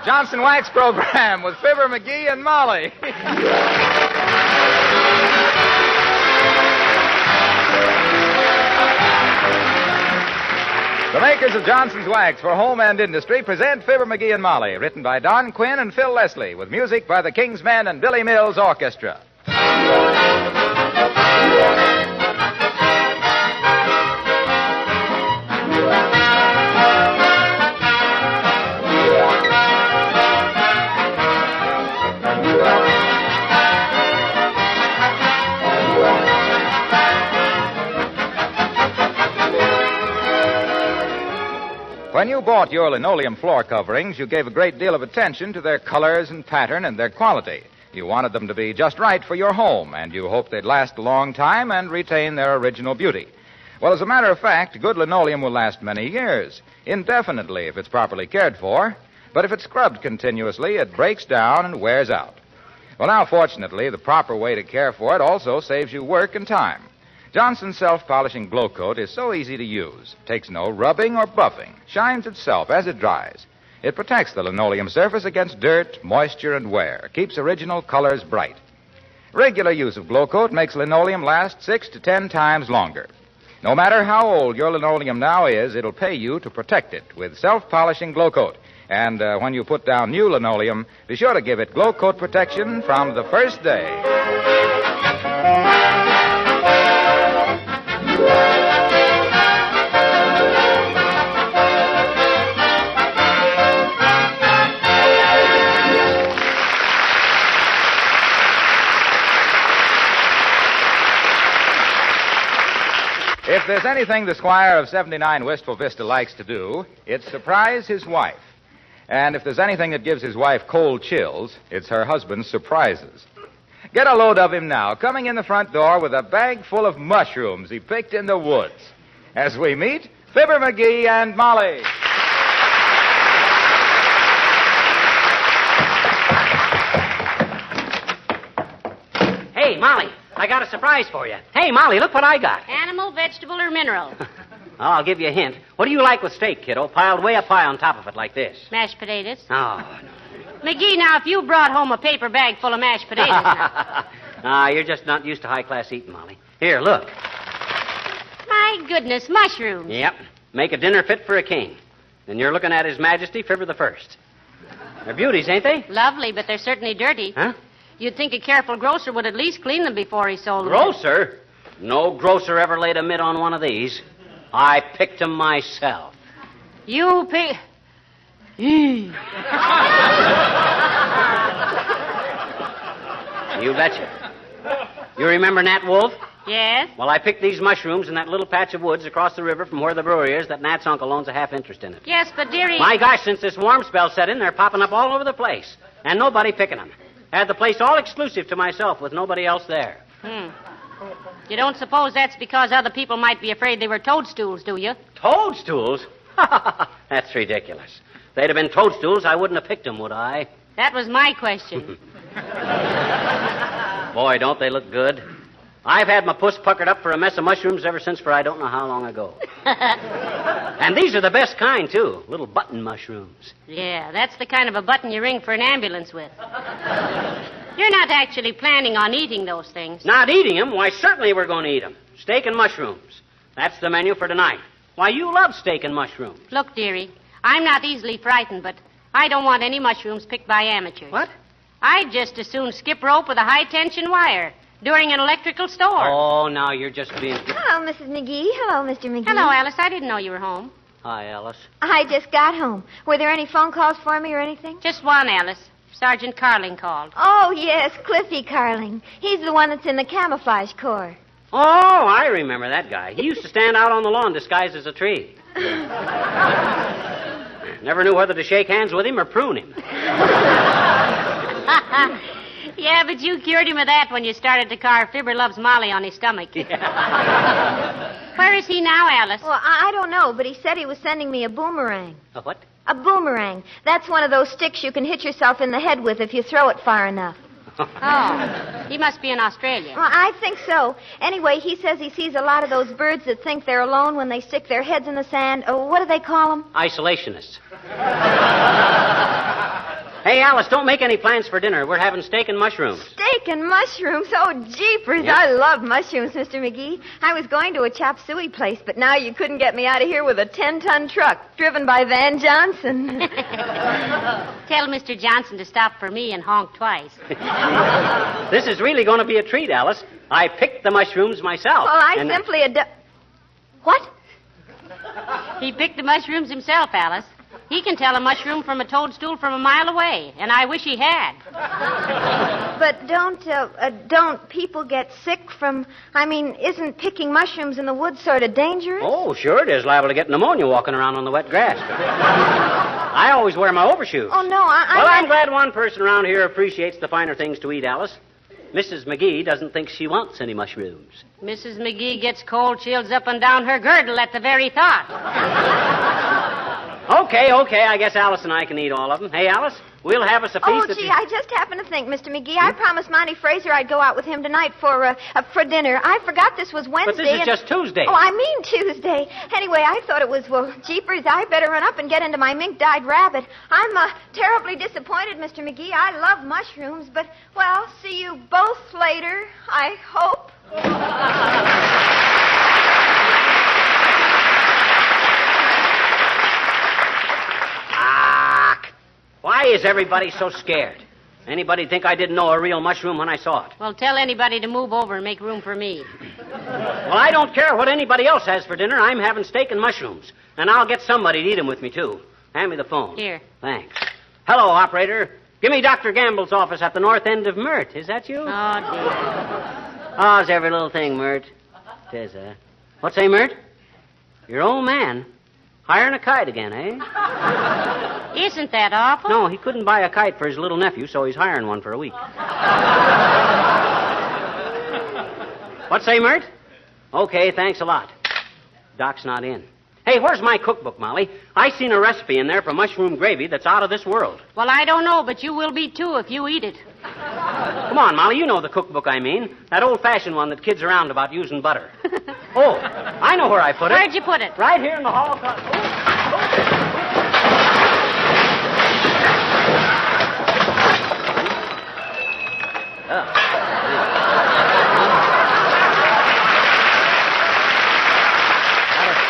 Johnson Wax Program with Fibber McGee and Molly. The makers of Johnson's Wax for home and industry present Fibber McGee and Molly, written by Don Quinn and Phil Leslie, with music by the King's Men and Billy Mills Orchestra. When you bought your linoleum floor coverings, you gave a great deal of attention to their colors and pattern and their quality. You wanted them to be just right for your home, and you hoped they'd last a long time and retain their original beauty. Well, as a matter of fact, good linoleum will last many years, indefinitely if it's properly cared for. But if it's scrubbed continuously, it breaks down and wears out. Well, now, fortunately, the proper way to care for it also saves you work and time. Johnson's self-polishing glow coat is so easy to use. Takes no rubbing or buffing. Shines itself as it dries. It protects the linoleum surface against dirt, moisture, and wear. Keeps original colors bright. Regular use of glow coat makes linoleum last 6 to 10 times longer. No matter how old your linoleum now is, it'll pay you to protect it with self-polishing glow coat. And when you put down new linoleum, be sure to give it glow coat protection from the first day. If there's anything the squire of 79 Wistful Vista likes to do, it's surprise his wife. And if there's anything that gives his wife cold chills, it's her husband's surprises. Get a load of him now, coming in the front door with a bag full of mushrooms he picked in the woods. As we meet, Fibber McGee and Molly. Hey, Molly, I got a surprise for you. Hey, Molly, look what I got. Animal, vegetable, or mineral? I'll give you a hint. What do you like with steak, kiddo? Piled way up high on top of it like this. Mashed potatoes. Oh, no. McGee, now, if you brought home a paper bag full of mashed potatoes now. You're just not used to high-class eating, Molly. Here, look. My goodness, mushrooms. Yep. Make a dinner fit for a king. And you're looking at His Majesty Fibber the First. They're beauties, ain't they? Lovely, but they're certainly dirty. Huh? You'd think a careful grocer would at least clean them before he sold them. Grocer? No grocer ever laid a mitt on one of these. I picked them myself. You pick... You betcha. You remember Nat Wolf? Yes? Well, I picked these mushrooms in that little patch of woods across the river from where the brewery is that Nat's uncle owns a half interest in it. Yes, but dearie... My gosh, since this warm spell set in, they're popping up all over the place. And nobody picking them. I had the place all exclusive to myself with nobody else there. You don't suppose that's because other people might be afraid they were toadstools, do you? Toadstools? That's ridiculous. If they'd have been toadstools, I wouldn't have picked them, would I? That was my question. Boy, don't they look good. I've had my puss puckered up for a mess of mushrooms ever since for I don't know how long ago. And these are the best kind, too. Little button mushrooms. Yeah, that's the kind of a button you ring for an ambulance with. You're not actually planning on eating those things. Not eating them? Why, certainly we're going to eat them. Steak and mushrooms. That's the menu for tonight. Why, you love steak and mushrooms. Look, dearie, I'm not easily frightened, but I don't want any mushrooms picked by amateurs. What? I'd just as soon skip rope with a high-tension wire during an electrical storm. Oh, now you're just being... Hello, Mrs. McGee. Hello, Mr. McGee. Hello, Alice. I didn't know you were home. Hi, Alice. I just got home. Were there any phone calls for me or anything? Just one, Alice. Sergeant Carling called. Oh, yes, Cliffy Carling. He's the one that's in the camouflage corps. Oh, I remember that guy. He used to stand out on the lawn disguised as a tree. Never knew whether to shake hands with him or prune him. Yeah, but you cured him of that when you started to carve Fibber Loves Molly on his stomach. Yeah. Where is he now, Alice? Well, I don't know, but he said he was sending me a boomerang. A what? A boomerang. That's one of those sticks you can hit yourself in the head with if you throw it far enough. Oh, he must be in Australia. Well, I think so. Anyway, he says he sees a lot of those birds that think they're alone when they stick their heads in the sand. Oh, what do they call them? Isolationists. Alice, don't make any plans for dinner. We're having steak and mushrooms. Steak and mushrooms? Oh, jeepers. Yeah. I love mushrooms, Mr. McGee. I was going to a chop suey place, but now you couldn't get me out of here with a 10-ton truck driven by Van Johnson. Tell Mr. Johnson to stop for me and honk twice. This is really going to be a treat, Alice. I picked the mushrooms myself. Well, I simply... What? He picked the mushrooms himself, Alice. He can tell a mushroom from a toadstool from a mile away, and I wish he had. But don't people get sick from... isn't picking mushrooms in the woods sort of dangerous? Oh, sure it is. Liable to get pneumonia walking around on the wet grass. I always wear my overshoes. Oh, no, I'm glad one person around here appreciates the finer things to eat, Alice. Mrs. McGee doesn't think she wants any mushrooms. Mrs. McGee gets cold chills up and down her girdle at the very thought. Okay. I guess Alice and I can eat all of them. Hey, Alice, we'll have us a feast. Oh, gee, I just happened to think, Mr. McGee, I promised Monty Fraser I'd go out with him tonight for dinner. I forgot this was Wednesday. But this is just Tuesday. Oh, I mean Tuesday. Anyway, I thought it was, jeepers, I better run up and get into my mink-dyed rabbit. I'm terribly disappointed, Mr. McGee. I love mushrooms, but, well, see you both later, I hope. Why is everybody so scared? Anybody think I didn't know a real mushroom when I saw it? Well, tell anybody to move over and make room for me. Well, I don't care what anybody else has for dinner. I'm having steak and mushrooms. And I'll get somebody to eat them with me, too. Hand me the phone. Here. Thanks. Hello, operator. Give me Dr. Gamble's office at the north end of Mert. Is that you? Oh, dear. How's every little thing, Mert? Tis, What's say, Mert? Your old man? Hiring a kite again, eh? Isn't that awful? No, he couldn't buy a kite for his little nephew, so he's hiring one for a week. What say, Mert? Okay, thanks a lot. Doc's not in. Hey, where's my cookbook, Molly? I seen a recipe in there for mushroom gravy that's out of this world. Well, I don't know, but you will be, too, if you eat it. Come on, Molly, you know the cookbook I mean. That old-fashioned one that kids around about using butter. Oh, I know where I put it. Where'd you put it? Right here in the hall. Gotta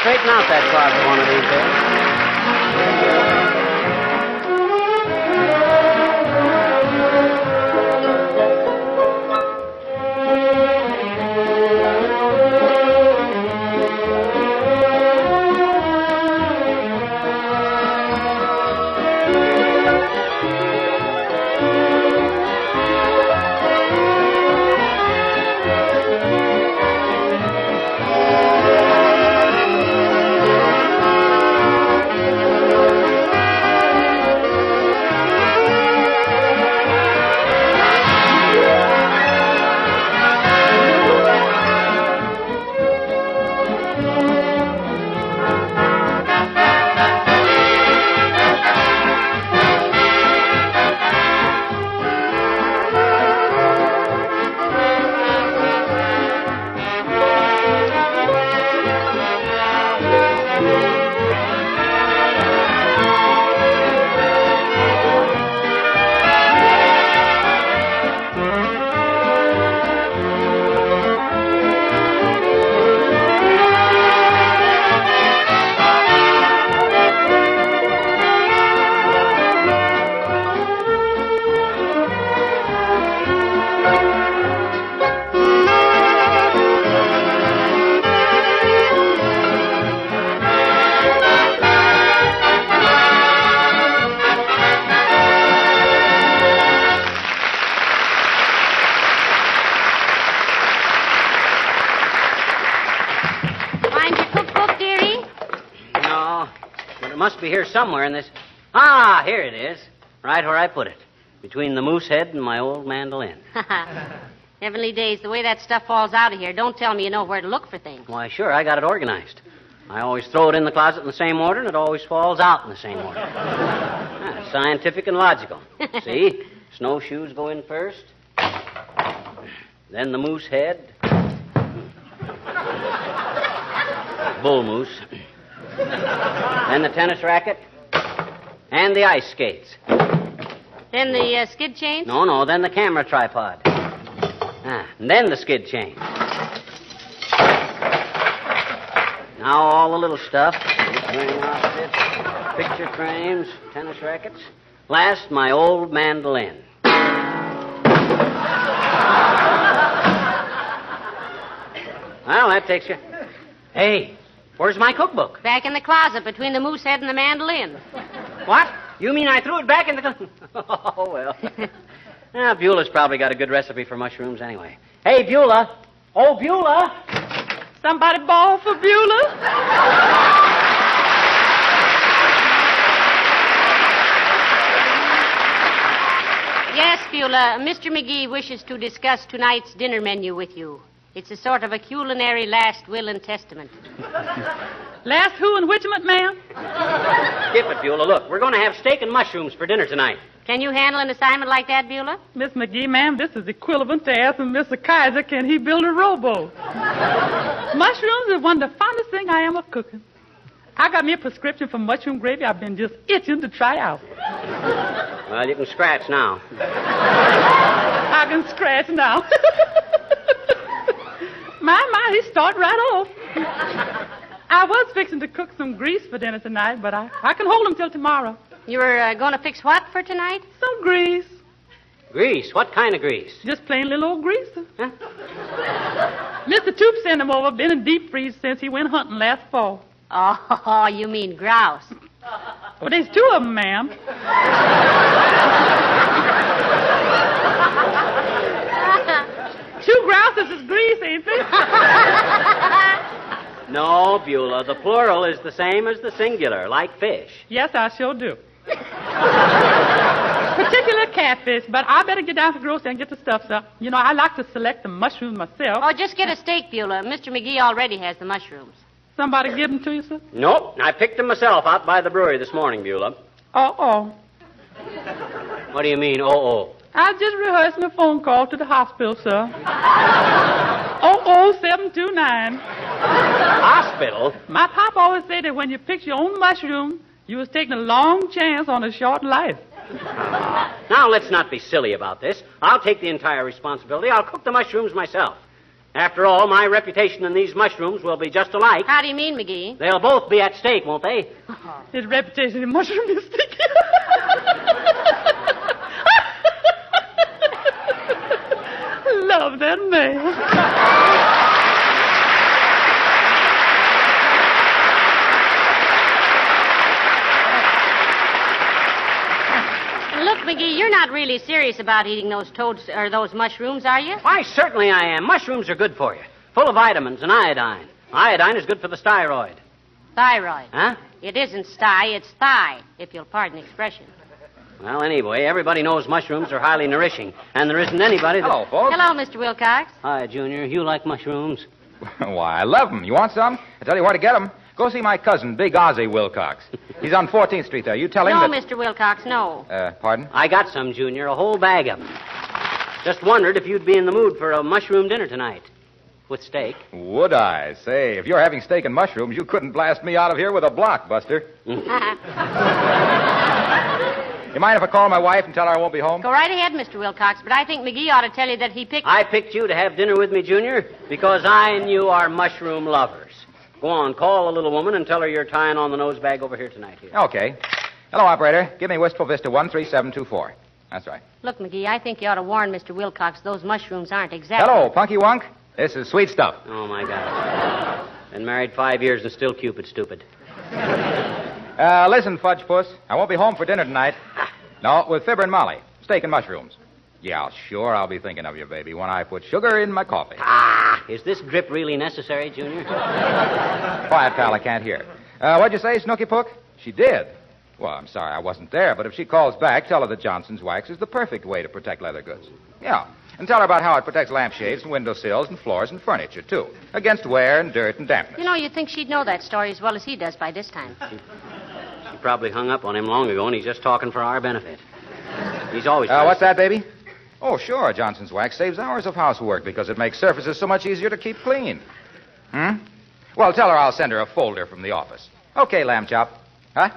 straighten out that closet one of these days. Must be here somewhere in this. Ah, here it is. Right where I put it. Between the moose head and my old mandolin. Heavenly days, the way that stuff falls out of here. Don't tell me you know where to look for things. Why, sure, I got it organized. I always throw it in the closet in the same order, and it always falls out in the same order. Scientific and logical. See? Snowshoes go in first. Then the moose head. Bull moose. Then the tennis racket. And the ice skates. Then the skid chains? No, then the camera tripod. And then the skid chain. Now all the little stuff. Ring outfits, picture frames, tennis rackets. Last, my old mandolin. Well, that takes you. Hey, where's my cookbook? Back in the closet between the moose head and the mandolin. What? You mean I threw it back in the... Oh, well. Beulah's probably got a good recipe for mushrooms anyway. Hey, Beulah. Oh, Beulah. Somebody bawl for Beulah? Yes, Beulah. Mr. McGee wishes to discuss tonight's dinner menu with you. It's a sort of a culinary last will and testament. Last who and which, ma'am? Skip it, Beulah. Look, we're going to have steak and mushrooms for dinner tonight. Can you handle an assignment like that, Beulah? Miss McGee, ma'am, this is equivalent to asking Mr. Kaiser, can he build a rowboat? Mushrooms is one of the fondest things I am of cooking. I got me a prescription for mushroom gravy I've been just itching to try out. Well, you can scratch now. I can scratch now. My, he started right off. I was fixing to cook some grease for dinner tonight, but I can hold him till tomorrow. You were going to fix what for tonight? Some grease. Grease? What kind of grease? Just plain little old grease. Huh? Mr. Toop sent him over. Been in deep freeze since he went hunting last fall. Oh, you mean grouse. Well, there's two of them, ma'am. Two grouses is grease, ain't they? No, Beulah. The plural is the same as the singular, like fish. Yes, I sure do. Particular catfish, but I better get down to the grocery and get the stuff, sir. You know, I like to select the mushrooms myself. Oh, just get a steak, Beulah. Mr. McGee already has the mushrooms. Somebody give them to you, sir? Nope. I picked them myself out by the brewery this morning, Beulah. Oh. What do you mean, oh? I was just rehearsing a phone call to the hospital, sir. 00729. Hospital? My pop always said that when you picked your own mushroom, you was taking a long chance on a short life. Now, let's not be silly about this. I'll take the entire responsibility. I'll cook the mushrooms myself. After all, my reputation and these mushrooms will be just alike. How do you mean, McGee? They'll both be at stake, won't they? His reputation in mushroom is sticky. Love that man. Look, McGee, you're not really serious about eating those those mushrooms, are you? Why, certainly I am. Mushrooms are good for you. Full of vitamins and iodine. Iodine is good for the thyroid. Thyroid. Huh? It isn't sty, it's thigh, if you'll pardon the expression. Well, anyway, everybody knows mushrooms are highly nourishing, and there isn't anybody that... Hello, folks. Hello, Mr. Wilcox. Hi, Junior. You like mushrooms? Why, I love them. You want some? I'll tell you where to get them. Go see my cousin, Big Ozzie Wilcox. He's on 14th Street there. You tell him No, that... Mr. Wilcox, no. Pardon? I got some, Junior. A whole bag of them. Just wondered if you'd be in the mood for a mushroom dinner tonight. With steak. Would I? Say, if you're having steak and mushrooms, you couldn't blast me out of here with a blockbuster. You mind if I call my wife and tell her I won't be home? Go right ahead, Mr. Wilcox, but I think McGee ought to tell you that he picked... I picked you to have dinner with me, Junior, because I and you are mushroom lovers. Go on, call the little woman and tell her you're tying on the nose bag over here tonight. Here. Okay. Hello, operator. Give me Wistful Vista 13724. That's right. Look, McGee, I think you ought to warn Mr. Wilcox those mushrooms aren't exactly... Hello, Punky Wunk. This is sweet stuff. Oh, my God. Been married 5 years and still Cupid stupid. Listen, Fudge Puss. I won't be home for dinner tonight. No, with Fibber and Molly. Steak and mushrooms. Yeah, sure, I'll be thinking of you, baby, when I put sugar in my coffee. Is this drip really necessary, Junior? Quiet, pal, I can't hear. What'd you say, Snooky Pook? She did. Well, I'm sorry I wasn't there, but if she calls back, tell her that Johnson's wax is the perfect way to protect leather goods. Yeah, and tell her about how it protects lampshades and windowsills and floors and furniture, too, against wear and dirt and dampness. You know, you'd think she'd know that story as well as he does by this time. She probably hung up on him long ago, and he's just talking for our benefit. He's always... what's that, baby? Oh, sure, Johnson's wax saves hours of housework because it makes surfaces so much easier to keep clean. Well, tell her I'll send her a folder from the office. Okay, Lamb Chop. Huh?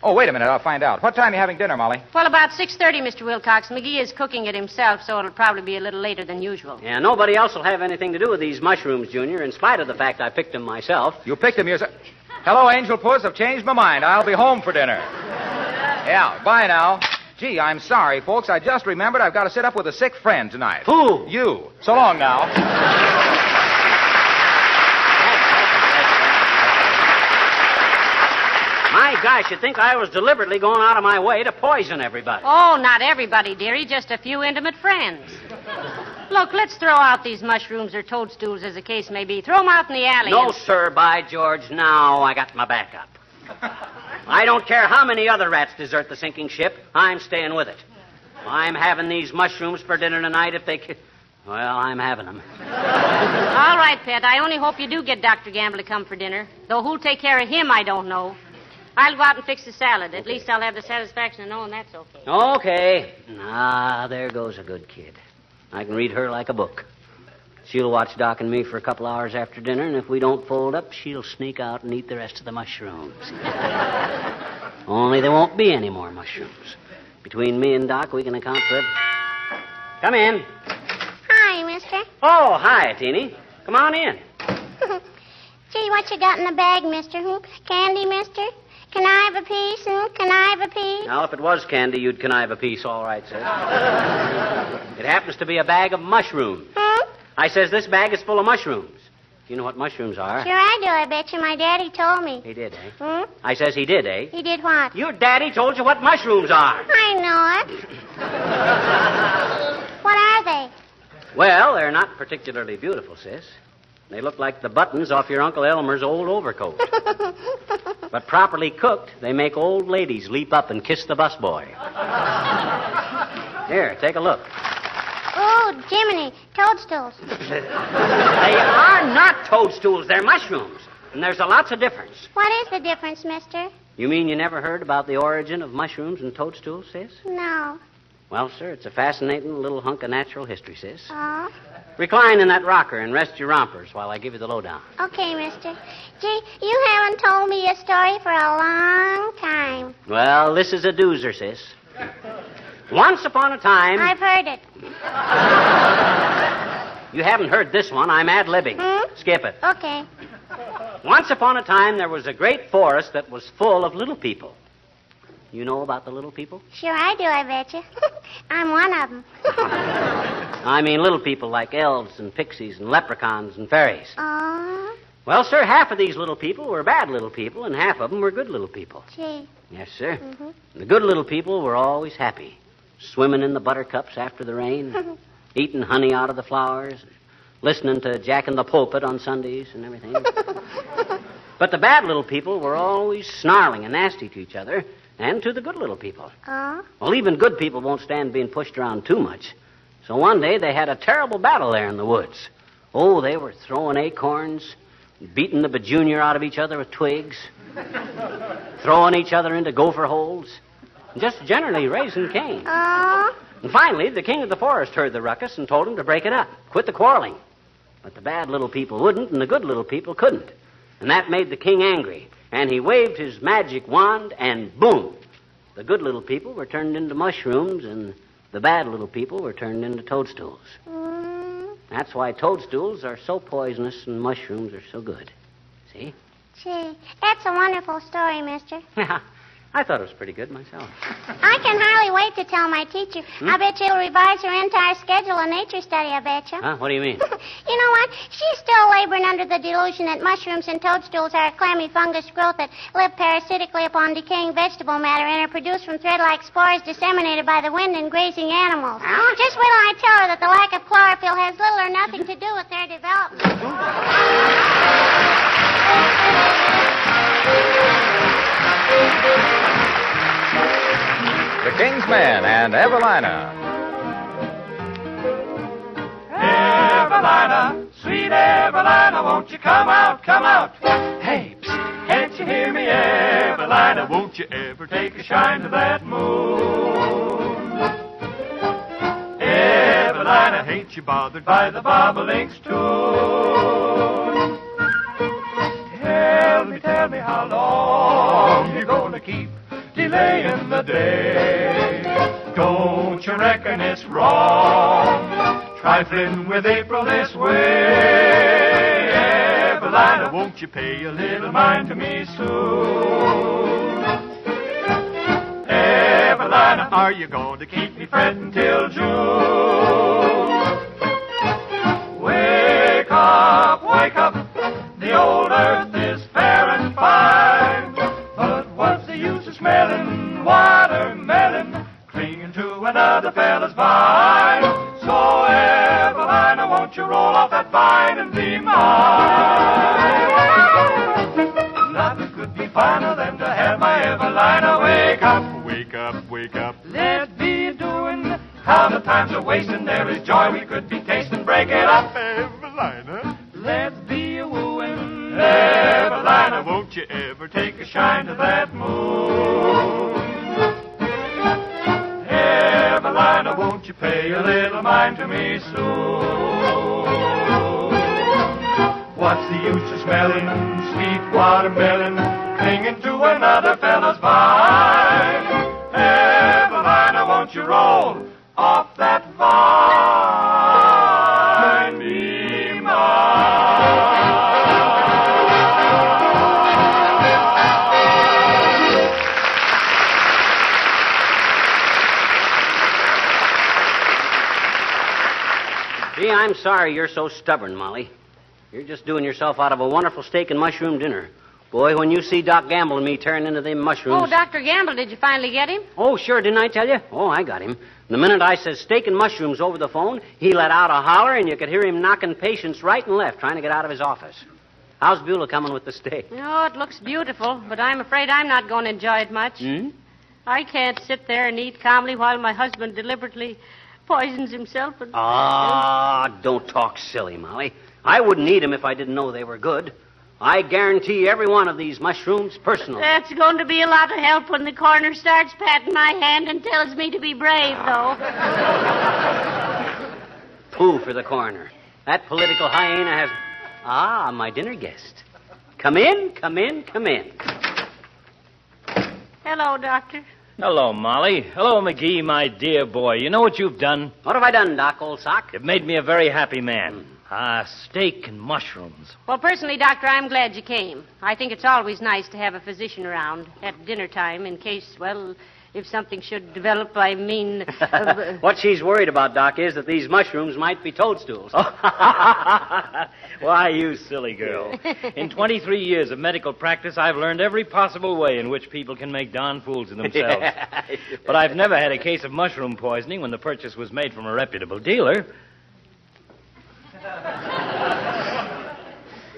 Oh, wait a minute. I'll find out. What time are you having dinner, Molly? Well, about 6:30, Mr. Wilcox. McGee is cooking it himself, so it'll probably be a little later than usual. Yeah, nobody else will have anything to do with these mushrooms, Junior, in spite of the fact I picked them myself. You picked them yourself. Hello, Angel Puss. I've changed my mind. I'll be home for dinner. Yeah, bye now. Gee, I'm sorry, folks. I just remembered I've got to sit up with a sick friend tonight. Who? You. So long now. My gosh, you'd think I was deliberately going out of my way to poison everybody. Oh, not everybody, dearie. Just a few intimate friends. Look, let's throw out these mushrooms or toadstools, as the case may be. Throw them out in the alley. No, sir, by George. Now I got my back up. I don't care how many other rats desert the sinking ship. I'm staying with it. I'm having these mushrooms for dinner tonight if they... Well, I'm having them. All right, Pet. I only hope you do get Dr. Gamble to come for dinner. Though who'll take care of him, I don't know. I'll go out and fix the salad. At least I'll have the satisfaction of knowing that's okay. Okay. There goes a good kid. I can read her like a book. She'll watch Doc and me for a couple hours after dinner, and if we don't fold up, she'll sneak out and eat the rest of the mushrooms. Only there won't be any more mushrooms. Between me and Doc, we can account for it. Come in. Hi, mister. Oh, hi, Teeny. Come on in. Gee, what you got in the bag, mister? Candy, mister? Can I have a piece? Can I have a piece? Now, if it was candy, you'd connive a piece, all right, sis. It happens to be a bag of mushrooms. I says this bag is full of mushrooms. You know what mushrooms are? Sure I do, I bet you. My daddy told me. He did, eh? I says he did, eh? He did what? Your daddy told you what mushrooms are. I know it. What are they? Well, they're not particularly beautiful, sis. They look like the buttons off your Uncle Elmer's old overcoat. But properly cooked, they make old ladies leap up and kiss the busboy. Here, take a look. Oh, Jiminy, toadstools. They are not toadstools. They're mushrooms. And there's a lots of difference. What is the difference, mister? You mean you never heard about the origin of mushrooms and toadstools, sis? No. Well, sir, it's a fascinating little hunk of natural history, sis. Oh? Recline in that rocker and rest your rompers while I give you the lowdown. Okay, mister. Gee, you haven't told me a story for a long time. Well, this is a doozer, sis. Once upon a time... I've heard it. You haven't heard this one. I'm ad-libbing. Skip it. Okay. Once upon a time, there was a great forest that was full of little people. You know about the little people? Sure I do, I bet you. I'm one of them. I mean little people like elves and pixies and leprechauns and fairies. Oh? Well, sir, half of these little people were bad little people, and half of them were good little people. Gee. Yes, sir. The good little people were always happy, swimming in the buttercups after the rain, eating honey out of the flowers, listening to Jack in the Pulpit on Sundays and everything. But the bad little people were always snarling and nasty to each other and to the good little people. Oh? Well, even good people won't stand being pushed around too much. So one day they had a terrible battle there in the woods. Oh, they were throwing acorns, beating the bajunior out of each other with twigs, throwing each other into gopher holes, and just generally raising Cain. Oh? And finally, the king of the forest heard the ruckus and told him to break it up, quit the quarreling. But the bad little people wouldn't, and the good little people couldn't. And that made the king angry. And he waved his magic wand, and boom! The good little people were turned into mushrooms, and the bad little people were turned into toadstools. That's why toadstools are so poisonous and mushrooms are so good. See? Gee, that's a wonderful story, mister. I thought it was pretty good myself. I can hardly wait to tell my teacher. I bet you'll revise her entire schedule of nature study, I bet you. Huh? What do you mean? You know what? She's still laboring under the delusion that mushrooms and toadstools are a clammy fungus growth that live parasitically upon decaying vegetable matter and are produced from thread-like spores disseminated by the wind and grazing animals. Just wait till I tell her that the lack of chlorophyll has little or nothing to do with their development. The King's Men and Evelina. Evelina, sweet Evelina, won't you come out, come out? Hey, psst, can't you hear me, Evelina? Won't you ever take a shine to that moon? Evelina, ain't you bothered by the bobolink's tune? Tell me how long you're gonna keep delaying the day. Don't you reckon it's wrong, trifling with April this way? Evelina, won't you pay a little mind to me soon? Evelina, are you going to keep me fretting till June? Wake up, the old earth is fair and fine, but what's the use of smelling watermelon, clinging to another fella's vine? So Evelina, won't you roll off that vine and be mine? Nothing could be finer than to have my Evelina. Wake up, wake up, wake up, let's be doing. How the time's a wasting, there is joy we could be tasting. Break it up, Evelina, let's be a wooing. Evelina, won't you ever take a shine to that moon? Evelina, won't you pay a little mind to me soon? What's the use of smelling sweet watermelon, clinging to another fella's vine? Evelina, won't you roll off that vine, be mine? Gee, I'm sorry you're so stubborn, Molly. You're just doing yourself out of a wonderful steak and mushroom dinner. Boy, when you see Doc Gamble and me tearing into them mushrooms... Oh, Dr. Gamble, did you finally get him? Oh, sure, didn't I tell you? Oh, I got him. The minute I said steak and mushrooms over the phone, he let out a holler, and you could hear him knocking patients right and left, trying to get out of his office. How's Beulah coming with the steak? Oh, it looks beautiful, but I'm afraid I'm not going to enjoy it much. Hmm? I can't sit there and eat calmly while my husband deliberately poisons himself and... Ah, don't talk silly, Molly. I wouldn't eat them if I didn't know they were good. I guarantee every one of these mushrooms personally. That's going to be a lot of help when the coroner starts patting my hand and tells me to be brave, though. Pooh for the coroner. That political hyena has... Ah, my dinner guest. Come in, come in, come in. Hello, Doctor. Hello, Molly. Hello, McGee, my dear boy. You know what you've done? What have I done, Doc, old sock? You've made me a very happy man. Steak and mushrooms. Well, personally, Doctor, I'm glad you came. I think it's always nice to have a physician around at dinner time in case, well, if something should develop, I mean... What she's worried about, Doc, is that these mushrooms might be toadstools. Why, you silly girl. In 23 years of medical practice, I've learned every possible way in which people can make darn fools of themselves. But I've never had a case of mushroom poisoning when the purchase was made from a reputable dealer.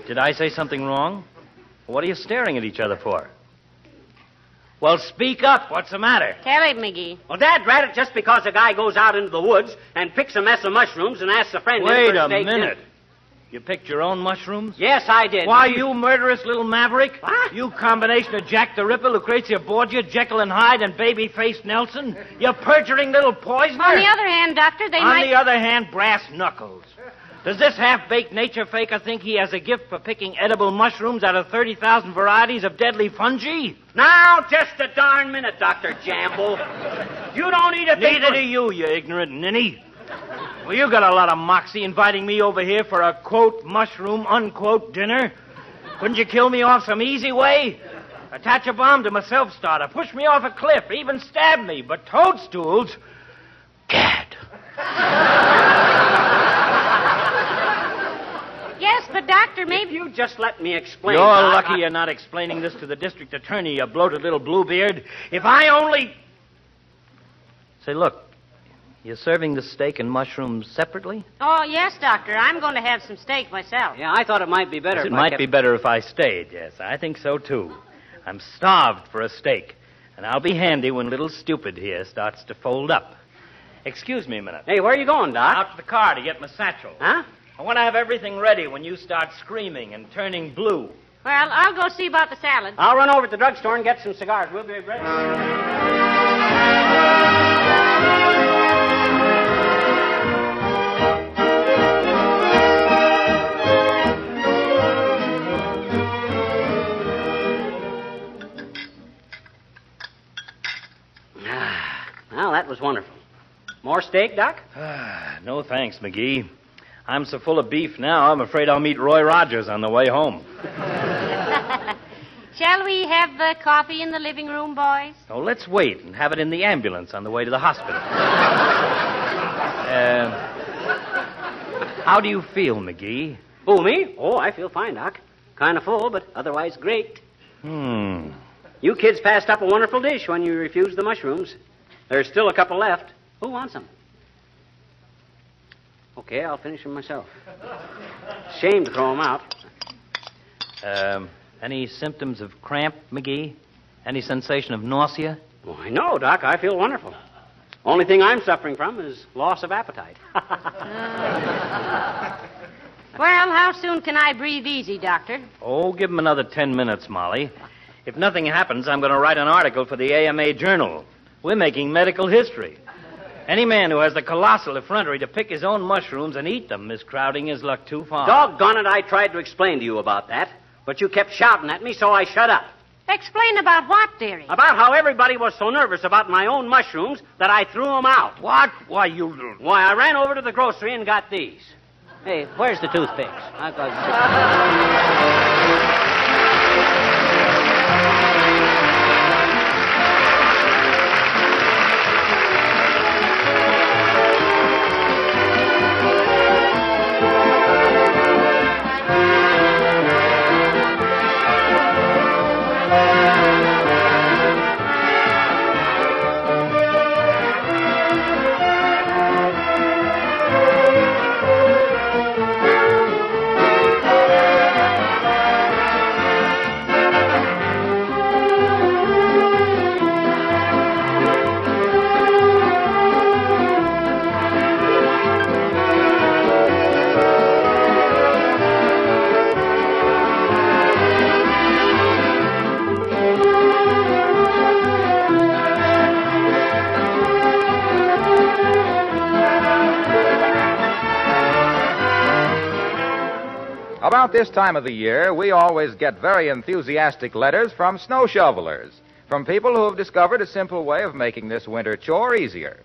Did I say something wrong? What are you staring at each other for? Well, speak up. What's the matter? Tell him, McGee. Well, Dad, rat it, just because a guy goes out into the woods and picks a mess of mushrooms and asks a friend... Wait a minute. You picked your own mushrooms? Yes, I did. Why, you murderous little maverick? What? You combination of Jack the Ripper, Lucrezia Borgia, Jekyll and Hyde, and Babyface Nelson? You perjuring little poisoner? On the other hand, Doctor, they might... On the other hand, brass knuckles. Does this half-baked nature faker think he has a gift for picking edible mushrooms out of 30,000 varieties of deadly fungi? Now, just a darn minute, Dr. Jamble. You don't eat a thing... Neither do you ignorant ninny. Well, you got a lot of moxie inviting me over here for a, quote, mushroom, unquote, dinner. Couldn't you kill me off some easy way? Attach a bomb to my self-starter, push me off a cliff, even stab me. But toadstools? Gad. Yes, but Doctor, maybe... If you just let me explain... You're Doc, lucky you're not explaining this to the district attorney, you bloated little bluebeard. If I only... Say, look, you're serving the steak and mushrooms separately? Oh, yes, Doctor. I'm going to have some steak myself. Yeah, I thought it might be better Yes, if it I might kept... be better if I stayed, yes. I think so, too. I'm starved for a steak, and I'll be handy when little stupid here starts to fold up. Excuse me a minute. Hey, where are you going, Doc? Out to the car to get my satchel. Huh? I want to have everything ready when you start screaming and turning blue. Well, I'll go see about the salad. I'll run over to the drugstore and get some cigars. We'll be ready. Well, that was wonderful. More steak, Doc? No thanks, McGee. I'm so full of beef now, I'm afraid I'll meet Roy Rogers on the way home. Shall we have coffee in the living room, boys? Oh, let's wait and have it in the ambulance on the way to the hospital. How do you feel, McGee? Who, me? Oh, I feel fine, Doc. Kind of full, but otherwise great. You kids passed up a wonderful dish when you refused the mushrooms. There's still a couple left. Who wants them? Okay, I'll finish them myself. Shame to throw them out. Any symptoms of cramp, McGee? Any sensation of nausea? Why, no, Doc. I feel wonderful. Only thing I'm suffering from is loss of appetite. Well, how soon can I breathe easy, Doctor? Oh, give him another 10 minutes, Molly. If nothing happens, I'm going to write an article for the AMA Journal. We're making medical history. Any man who has the colossal effrontery to pick his own mushrooms and eat them is crowding his luck too far. Doggone it, I tried to explain to you about that, but you kept shouting at me, so I shut up. Explain about what, dearie? About how everybody was so nervous about my own mushrooms that I threw them out. What? Why, Why, I ran over to the grocery and got these. Hey, where's the toothpicks? I've got... About this time of the year, we always get very enthusiastic letters from snow shovelers, from people who have discovered a simple way of making this winter chore easier.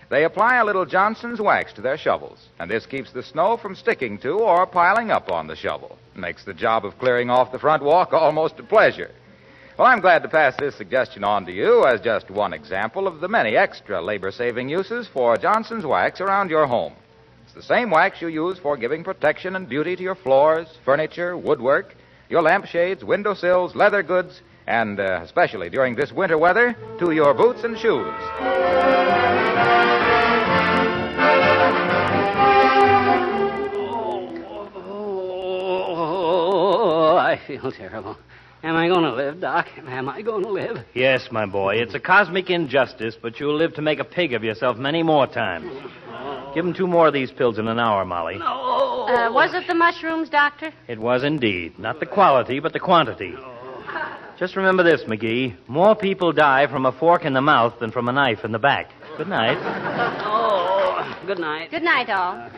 They apply a little Johnson's wax to their shovels, and this keeps the snow from sticking to or piling up on the shovel. Makes the job of clearing off the front walk almost a pleasure. Well, I'm glad to pass this suggestion on to you as just one example of the many extra labor-saving uses for Johnson's wax around your home. The same wax you use for giving protection and beauty to your floors, furniture, woodwork, your lampshades, windowsills, leather goods, and especially during this winter weather, to your boots and shoes. Oh, I feel terrible. Am I going to live, Doc? Am I going to live? Yes, my boy. It's a cosmic injustice, but you'll live to make a pig of yourself many more times. Give him 2 more of these pills in an hour, Molly. No. Was it the mushrooms, Doctor? It was indeed. Not the quality, but the quantity. Just remember this, McGee. More people die from a fork in the mouth than from a knife in the back. Good night. Oh, good night. Good night, all.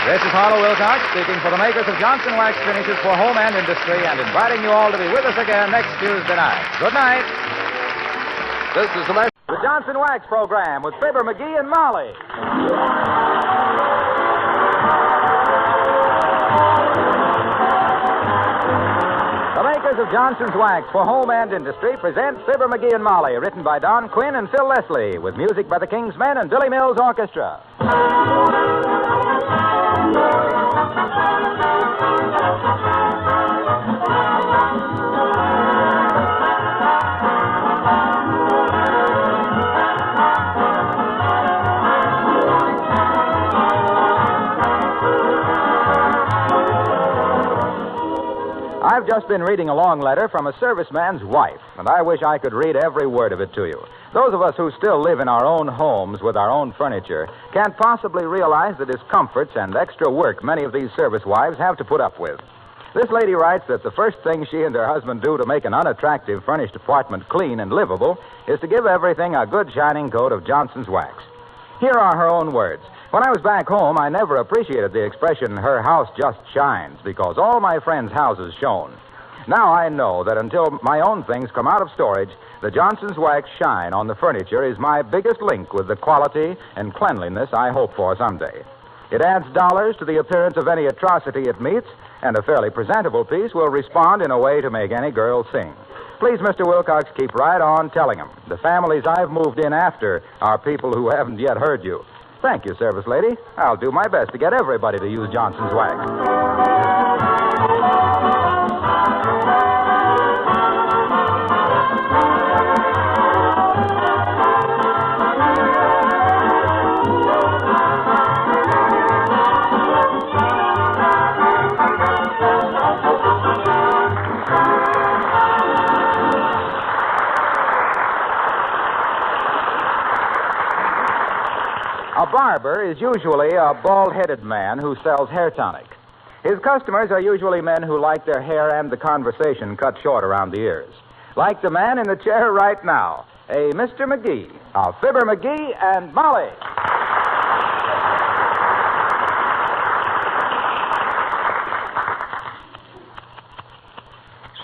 This is Harlow Wilcox speaking for the makers of Johnson Wax Finishes for Home and Industry and inviting you all to be with us again next Tuesday night. Good night. This is the Johnson Wax Program with Fibber McGee and Molly. The makers of Johnson's Wax for Home and Industry present Fibber McGee and Molly, written by Don Quinn and Phil Leslie, with music by the King's Men and Billy Mills Orchestra. I've just been reading a long letter from a serviceman's wife, and I wish I could read every word of it to you. Those of us who still live in our own homes with our own furniture can't possibly realize the discomforts and extra work many of these service wives have to put up with. This lady writes that the first thing she and her husband do to make an unattractive furnished apartment clean and livable is to give everything a good shining coat of Johnson's Wax. Here are her own words. When I was back home, I never appreciated the expression, her house just shines, because all my friends' houses shone. Now I know that until my own things come out of storage, the Johnson's Wax shine on the furniture is my biggest link with the quality and cleanliness I hope for someday. It adds dollars to the appearance of any atrocity it meets, and a fairly presentable piece will respond in a way to make any girl sing. Please, Mr. Wilcox, keep right on telling them. The families I've moved in after are people who haven't yet heard you. Thank you, service lady. I'll do my best to get everybody to use Johnson's Wax. A barber is usually a bald-headed man who sells hair tonic. His customers are usually men who like their hair and the conversation cut short around the ears. Like the man in the chair right now, a Mr. McGee of Fibber McGee and Molly.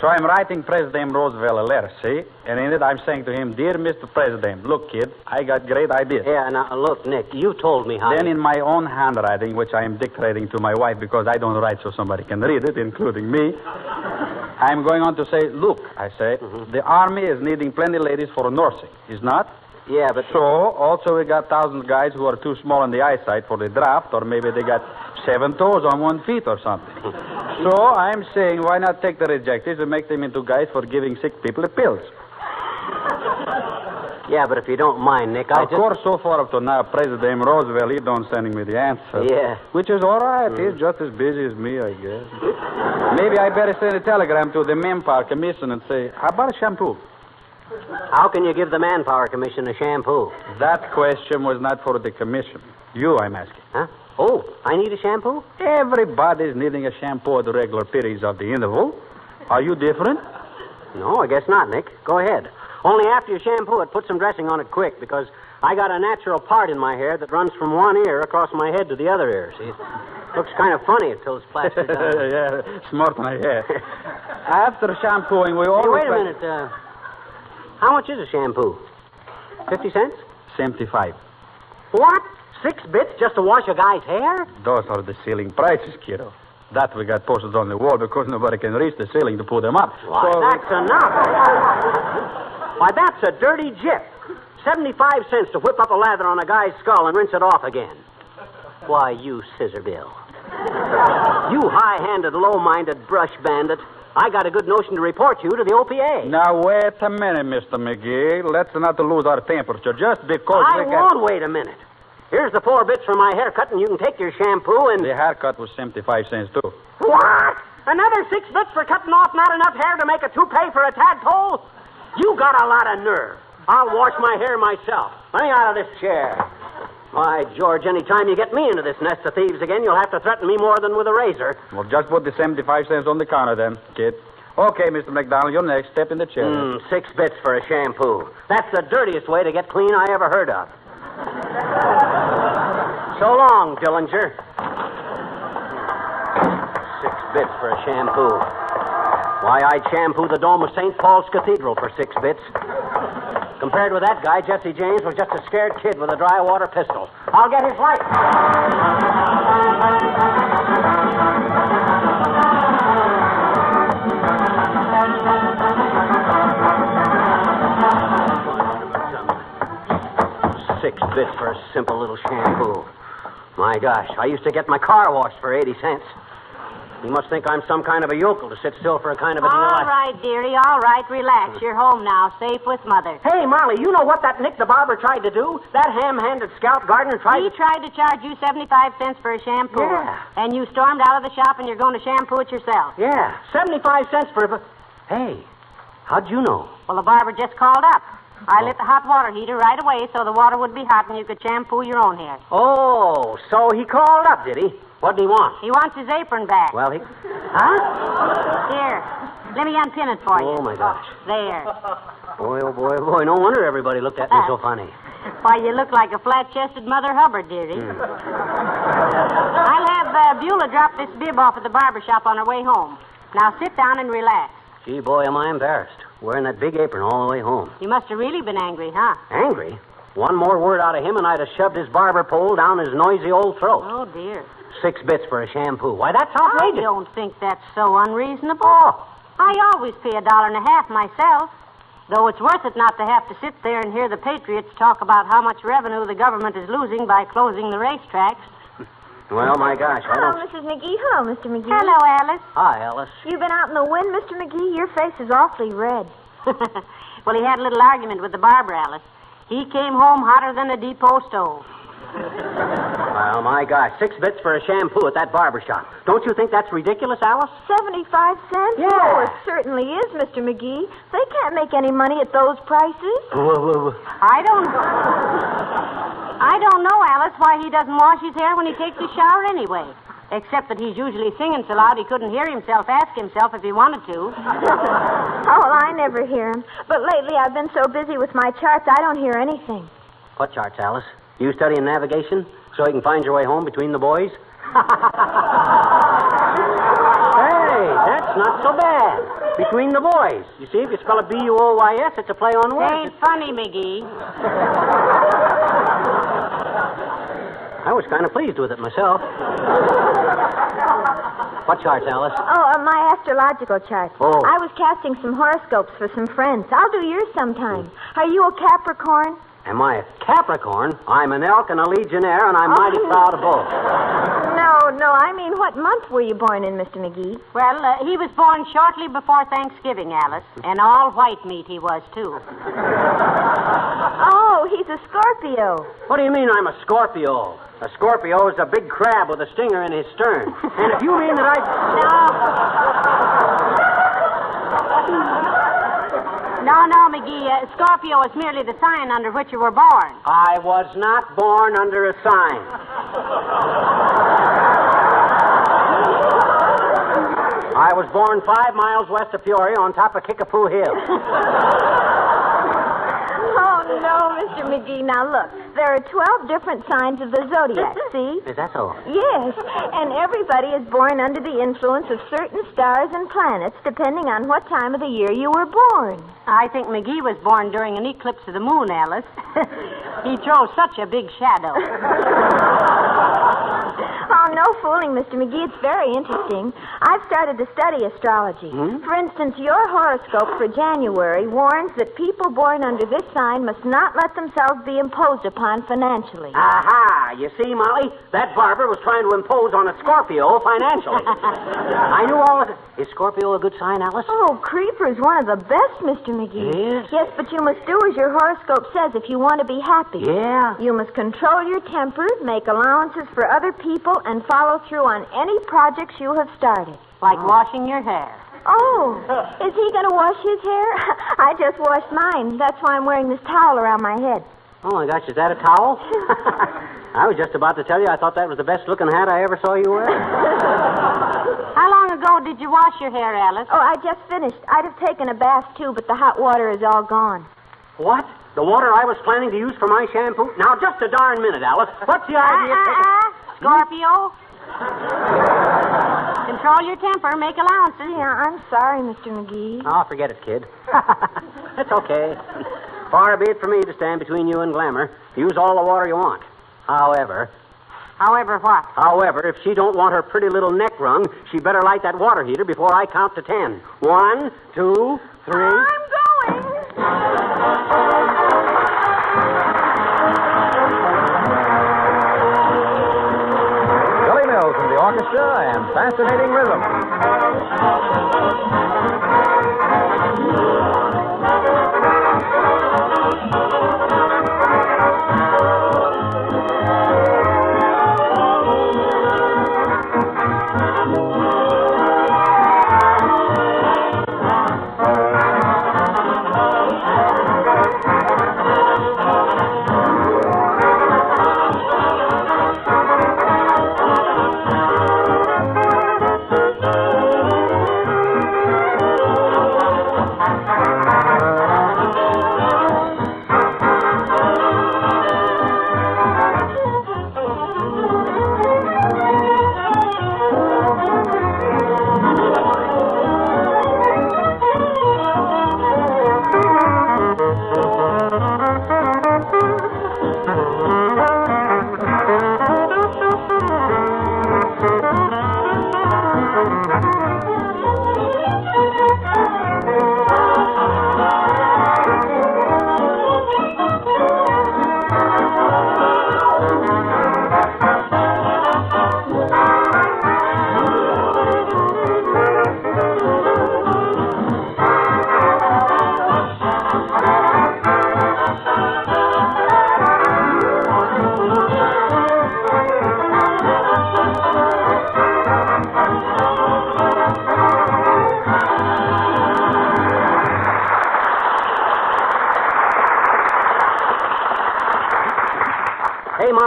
So I'm writing President Roosevelt a letter, see? And in it I'm saying to him, Dear Mr. President, look, kid, I got great ideas. Yeah, now, look, Nick, you told me how... Then in my own handwriting, which I am dictating to my wife because I don't write so somebody can read it, including me, I'm going on to say, look, I say, the Army is needing plenty ladies for nursing, is not? Yeah, but... So, also we got 1,000 guys who are too small in the eyesight for the draft, or maybe they got 7 toes on 1 foot or something. So I'm saying, why not take the rejectees and make them into guys for giving sick people the pills? Yeah, but if you don't mind, Nick, Of course, so far up to now, President Roosevelt, he don't sending me the answer. Yeah. Which is all right. He's just as busy as me, I guess. Maybe I better send a telegram to the Manpower Commission and say, how about a shampoo? How can you give the Manpower Commission a shampoo? That question was not for the commission. You, I'm asking. Huh? Oh, I need a shampoo? Everybody's needing a shampoo at the regular periods of the interval. Are you different? No, I guess not, Nick. Go ahead. Only after you shampoo it, put some dressing on it quick, because I got a natural part in my hair that runs from one ear across my head to the other ear, see? Looks kind of funny until it's plastered down. Yeah, smart my hair. After shampooing, we always... Hey, wait a minute. How much is a shampoo? 50 cents? 75. What? 6 bits just to wash a guy's hair? Those are the ceiling prices, kiddo. That we got posted on the wall because nobody can reach the ceiling to put them up. Why, that's enough. Why, that's a dirty jip. 75 cents to whip up a lather on a guy's skull and rinse it off again. Why, you scissor bill. You high-handed, low-minded brush bandit. I got a good notion to report you to the OPA. Now, wait a minute, Mr. McGee. Let's not lose our temperature just because I won't wait a minute. Here's the 4 bits for my haircut, and you can take your shampoo and... The haircut was 75 cents, too. What? Another 6 bits for cutting off not enough hair to make a toupee for a tadpole? You got a lot of nerve. I'll wash my hair myself. Let me out of this chair. Why, George, any time you get me into this nest of thieves again, you'll have to threaten me more than with a razor. Well, just put the 75 cents on the counter, then, kid. Okay, Mr. McDonald, you're next. Step in the chair. 6 bits for a shampoo. That's the dirtiest way to get clean I ever heard of. So long, Dillinger. 6 bits for a shampoo. Why, I'd shampoo the dome of St. Paul's Cathedral for 6 bits. Compared with that guy, Jesse James was just a scared kid with a dry water pistol. I'll get his life. $6 for a simple little shampoo. My gosh, I used to get my car washed for 80 cents. You must think I'm some kind of a yokel to sit still for a kind of a deal All right, dearie, all right. Relax. You're home now, safe with Mother. Hey, Molly, you know what that Nick the barber tried to do? That ham-handed scout gardener He tried to charge you 75 cents for a shampoo. Yeah. And you stormed out of the shop and you're going to shampoo it yourself. Yeah, 75 cents for a... Hey, how'd you know? Well, the barber just called up. I lit the hot water heater right away so the water would be hot and you could shampoo your own hair. Oh, so he called up, did he? What'd he want? He wants his apron back. Well, he... Huh? Here, let me unpin it for you. Oh, my gosh. There. Boy, oh, boy, oh, boy. No wonder everybody looked at me so funny. Why, you look like a flat-chested Mother Hubbard, dearie. I'll have Beulah drop this bib off at the barber shop on her way home. Now sit down and relax. Gee, boy, am I embarrassed. Wearing that big apron all the way home. You must have really been angry, huh? Angry? One more word out of him and I'd have shoved his barber pole down his noisy old throat. Oh, dear. 6 bits for a shampoo. Why, that's outrageous. I don't think that's so unreasonable. I always pay $1.50 myself. Though it's worth it not to have to sit there and hear the patriots talk about how much revenue the government is losing by closing the racetracks. Well, my gosh, I Hello, don't... Mrs. McGee. Hello, Mr. McGee. Hello, Alice. Hi, Alice. You been out in the wind, Mr. McGee? Your face is awfully red. Well, he had a little argument with the barber, Alice. He came home hotter than a depot stove. Well, my gosh, 6 bits for a shampoo at that barber shop. Don't you think that's ridiculous, Alice? 75 cents? Yeah. Oh, it certainly is, Mr. McGee. They can't make any money at those prices. I don't know, Alice, why he doesn't wash his hair when he takes a shower anyway. Except that he's usually singing so loud he couldn't hear himself ask himself if he wanted to. Oh, I never hear him. But lately I've been so busy with my charts, I don't hear anything. What charts, Alice? You studying navigation so you can find your way home between the boys? Hey, that's not so bad. Between the boys. You see, if you spell it B-U-O-Y-S, it's a play on words. Ain't funny, McGee. I was kind of pleased with it myself. What charts, Alice? Oh, my astrological charts. Oh. I was casting some horoscopes for some friends. I'll do yours sometime. Are you a Capricorn? Am I a Capricorn? I'm an elk and a legionnaire, and I'm mighty proud of both. No, I mean, what month were you born in, Mr. McGee? Well, he was born shortly before Thanksgiving, Alice. And all white meat he was, too. Oh, he's a Scorpio. What do you mean I'm a Scorpio? A Scorpio is a big crab with a stinger in his stern. And if you mean that No, McGee. Scorpio is merely the sign under which you were born. I was not born under a sign. I was born 5 miles west of Peoria on top of Kickapoo Hill. Oh, no, Mr. McGee. Now, look. There are 12 different signs of the zodiac, see? Is that so? Yes, and everybody is born under the influence of certain stars and planets, depending on what time of the year you were born. I think McGee was born during an eclipse of the moon, Alice. He throws such a big shadow. Oh, no fooling, Mr. McGee. It's very interesting. I've started to study astrology. For instance, your horoscope for January warns that people born under this sign must not let themselves be imposed upon financially. Aha! You see, Molly, that barber was trying to impose on a Scorpio financially. I knew all of it. Is Scorpio a good sign, Alice? Oh, Creeper's one of the best, Mr. McGee. Yes? Yes, but you must do as your horoscope says if you want to be happy. Yeah? You must control your temper, make allowances for other people, and follow through on any projects you have started. Like washing your hair. Oh, is he going to wash his hair? I just washed mine. That's why I'm wearing this towel around my head. Oh, my gosh, is that a towel? I was just about to tell you I thought that was the best-looking hat I ever saw you wear. How long ago did you wash your hair, Alice? Oh, I just finished. I'd have taken a bath, too, but the hot water is all gone. What? The water I was planning to use for my shampoo? Now, just a darn minute, Alice. What's the idea? Scorpio? Control your temper. Make allowances. Yeah, I'm sorry, Mr. McGee. Oh, forget it, kid. It's okay. Far be it from me to stand between you and glamour. Use all the water you want. However, what? However, if she don't want her pretty little neck wrung, she better light that water heater before I count to 10. 1, 2, 3. I'm going. Billy Mills and the orchestra and fascinating rhythm.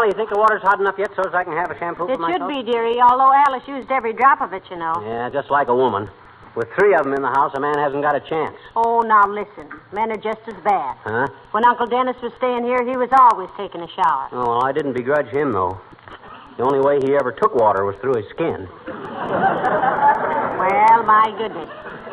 you think the water's hot enough yet so I can have a shampoo It for myself? should be, dearie, although Alice used every drop of it, you know. Yeah, just like a woman. With 3 of them in the house, a man hasn't got a chance. Oh, now listen. Men are just as bad. Huh? When Uncle Dennis was staying here, he was always taking a shower. Oh, well, I didn't begrudge him, though. The only way he ever took water was through his skin. Well, my goodness.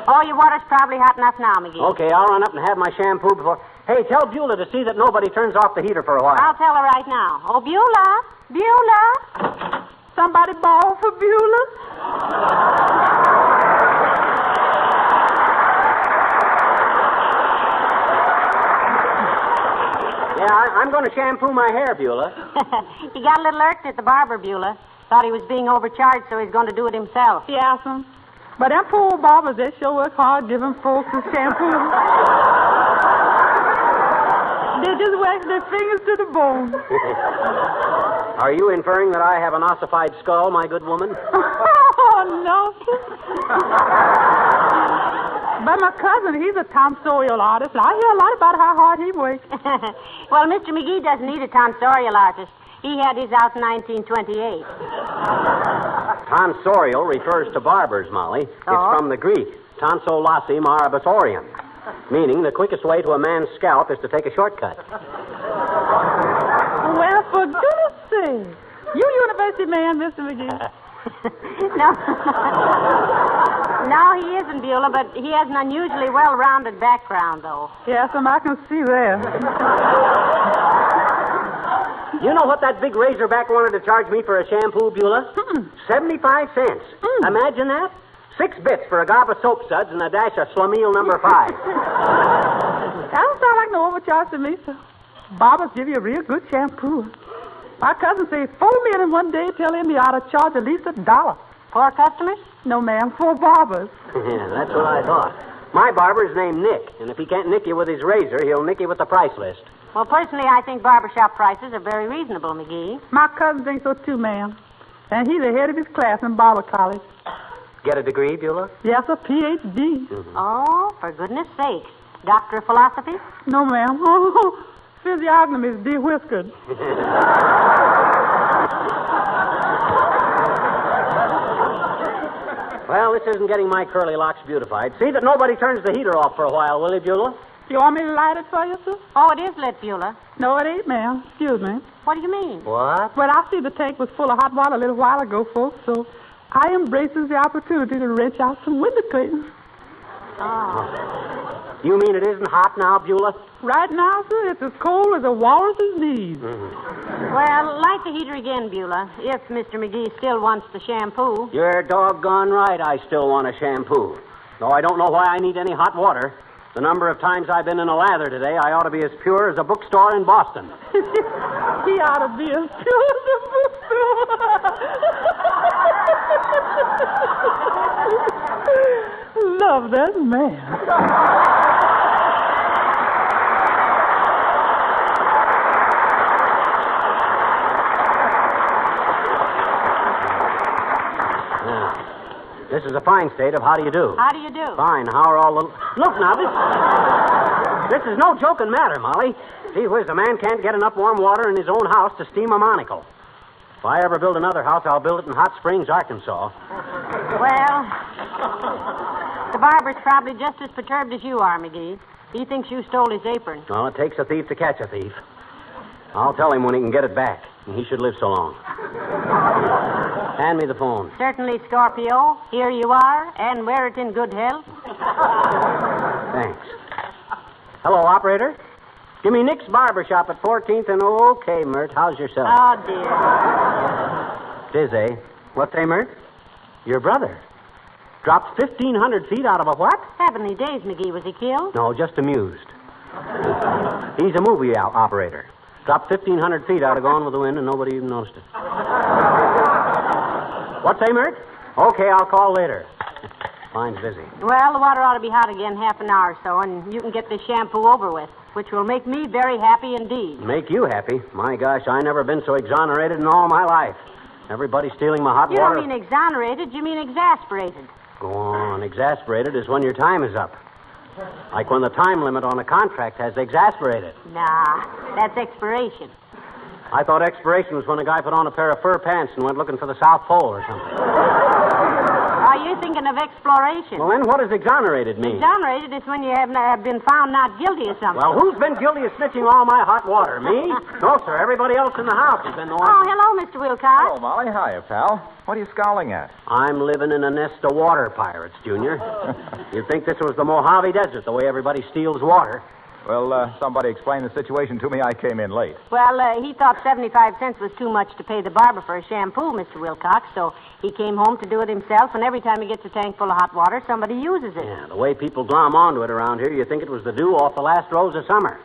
Oh, your water's probably hot enough now, McGee. Okay, I'll run up and have my shampoo before... Hey, tell Beulah to see that nobody turns off the heater for a while. I'll tell her right now. Oh, Beulah! Beulah! Somebody bawl for Beulah? Yeah, I'm going to shampoo my hair, Beulah. He got a little irked at the barber, Beulah. Thought he was being overcharged, so he's going to do it himself. Yes, but them poor barbers, they sure work hard giving folks a shampoo. They just wax their fingers to the bone. Are you inferring that I have an ossified skull, my good woman? Oh, no. But my cousin, he's a tonsorial artist, and I hear a lot about how hard he works. Well, Mr. McGee doesn't need a tonsorial artist. He had his out in 1928. Tonsorial refers to barbers, Molly. It's from the Greek, tonsolasi marabatorium, meaning the quickest way to a man's scalp is to take a shortcut. Well, for goodness sake. You university man, Mr. McGee. No. No, he isn't, Beulah, but he has an unusually well-rounded background, though. Yes, I can see that. You know what that big razorback wanted to charge me for a shampoo, Beulah? 75 cents. Imagine that. 6 bits for a gob of soap suds and a dash of Schlemiel number 5. That don't sound like no overcharge to me, sir. Barbers give you a real good shampoo. My cousin says 4 men in one day tell him he ought to charge at least $1. 4 customers? No, ma'am, 4 barbers. Yeah, that's what I thought. My barber's named Nick, and if he can't nick you with his razor, he'll nick you with the price list. Well, personally, I think barbershop prices are very reasonable, McGee. My cousin thinks so, too, ma'am. And he's ahead of his class in barber college. Get a degree, Beulah? Yes, a Ph.D. Oh, for goodness sake. Doctor of philosophy? No, ma'am. Oh, physiognomy is de-whiskered. Well, this isn't getting my curly locks beautified. See that nobody turns the heater off for a while, will you, Beulah? You want me to light it for you, sir? Oh, it is lit, Beulah. No, it ain't, ma'am. Excuse me. What do you mean? What? Well, I see the tank was full of hot water a little while ago, folks, so I embraces the opportunity to wrench out some window curtains. Oh. You mean it isn't hot now, Beulah? Right now, sir, it's as cold as a walrus's knees. Well, light the heater again, Beulah, if Mr. McGee still wants the shampoo. You're doggone right I still want a shampoo. Though I don't know why I need any hot water. The number of times I've been in a lather today, I ought to be as pure as a bookstore in Boston. He ought to be as pure as a bookstore. Love that man. This is a fine state of how do you do. How do you do? Fine. How are all the... Look now, this is no joking matter, Molly. Gee whiz, a man can't get enough warm water in his own house to steam a monocle. If I ever build another house, I'll build it in Hot Springs, Arkansas. Well, the barber's probably just as perturbed as you are, McGee. He thinks you stole his apron. Well, it takes a thief to catch a thief. I'll tell him when he can get it back. And he should live so long. Hand me the phone. Certainly, Scorpio. Here you are, and wear it in good health. Thanks. Hello, operator. Give me Nick's Barbershop at 14th and... Okay, Mert, how's yourself? Oh, dear. Diz, eh? What say, Mert? Your brother. Dropped 1,500 feet out of a what? Heavenly days, McGee. Was he killed? No, just amused. He's a movie operator. Dropped 1,500 feet out of Gone with the Wind and nobody even noticed it. What say, Mert? Okay, I'll call later. Mine's busy. Well, the water ought to be hot again half an hour or so, and you can get this shampoo over with, which will make me very happy indeed. Make you happy? My gosh, I never been so exonerated in all my life. Everybody stealing my hot You water. don't mean exonerated, you mean exasperated. Go on. Exasperated is when your time is up. Like when the time limit on a contract has exasperated. Nah, that's expiration. I thought expiration was when a guy put on a pair of fur pants and went looking for the South Pole or something. Are you thinking of exploration? Well, then what does exonerated mean? Exonerated is when you have been found not guilty of something. Well, who's been guilty of snitching all my hot water? Me? No, sir. Everybody else in the house has been the one. Oh, hello, Mr. Wilcox. Oh, Molly. Hiya, pal. What are you scowling at? I'm living in a nest of water pirates, Junior. You'd think this was the Mojave Desert, the way everybody steals water. Well, somebody explained the situation to me. I came in late. Well, he thought 75 cents was too much to pay the barber for a shampoo, Mr. Wilcox, so he came home to do it himself, and every time he gets a tank full of hot water, somebody uses it. Yeah, the way people glom onto it around here, you think it was the dew off the last rose of summer.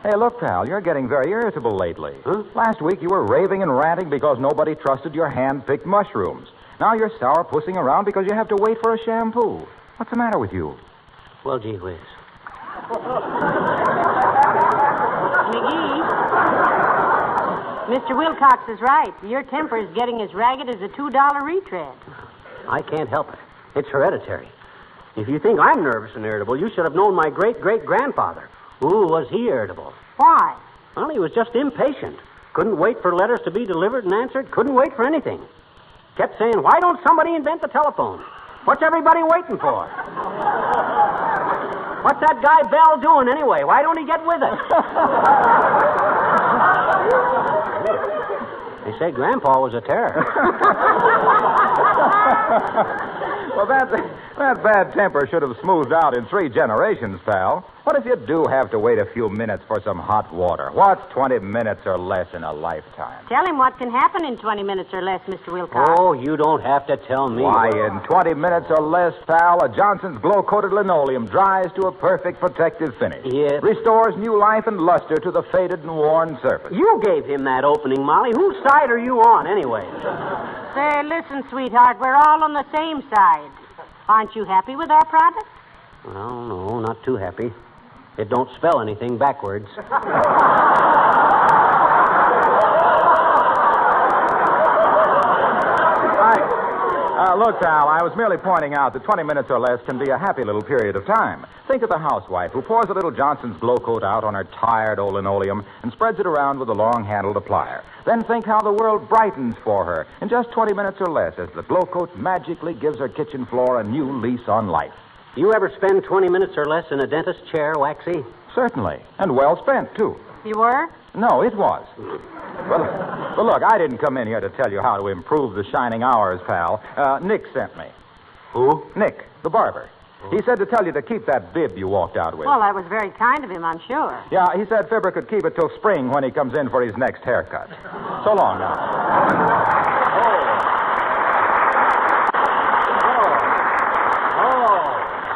Hey, look, pal, you're getting very irritable lately. Huh? Last week you were raving and ranting because nobody trusted your hand-picked mushrooms. Now you're sourpussing around because you have to wait for a shampoo. What's the matter with you? Well, gee whiz. McGee, Mr. Wilcox is right. Your temper is getting as ragged as a $2 retread. I can't help it. It's hereditary. If you think I'm nervous and irritable, you should have known my great-great-grandfather. Ooh, was he irritable? Why? Well, he was just impatient. Couldn't wait for letters to be delivered and answered. Couldn't wait for anything. Kept saying, why don't somebody invent the telephone? What's everybody waiting for? What's that guy Bell doing anyway? Why don't he get with it? They say Grandpa was a terror. Well, that bad temper should have smoothed out in 3 generations, pal. What if you do have to wait a few minutes for some hot water? What's 20 minutes or less in a lifetime? Tell him what can happen in 20 minutes or less, Mr. Wilcox. Oh, you don't have to tell me. Why, in 20 minutes or less, pal, a Johnson's glow-coated linoleum dries to a perfect protective finish. Yes. Restores new life and luster to the faded and worn surface. You gave him that opening, Molly. Whose side are you on, anyway? Say, listen, sweetheart, we're all on the same side. Aren't you happy with our product? Well, no, not too happy. It don't spell anything backwards. Look, pal, I was merely pointing out that 20 minutes or less can be a happy little period of time. Think of the housewife who pours a little Johnson's Glow Coat out on her tired old linoleum and spreads it around with a long-handled applier. Then think how the world brightens for her in just 20 minutes or less as the Glow Coat magically gives her kitchen floor a new lease on life. You ever spend 20 minutes or less in a dentist's chair, Waxy? Certainly, and well spent, too. You were? No, it was. Well, look, I didn't come in here to tell you how to improve the shining hours, pal. Nick sent me. Who? Nick, the barber. He said to tell you to keep that bib you walked out with. Well, that was very kind of him, I'm sure. Yeah, he said Fibber could keep it till spring when he comes in for his next haircut. So long now.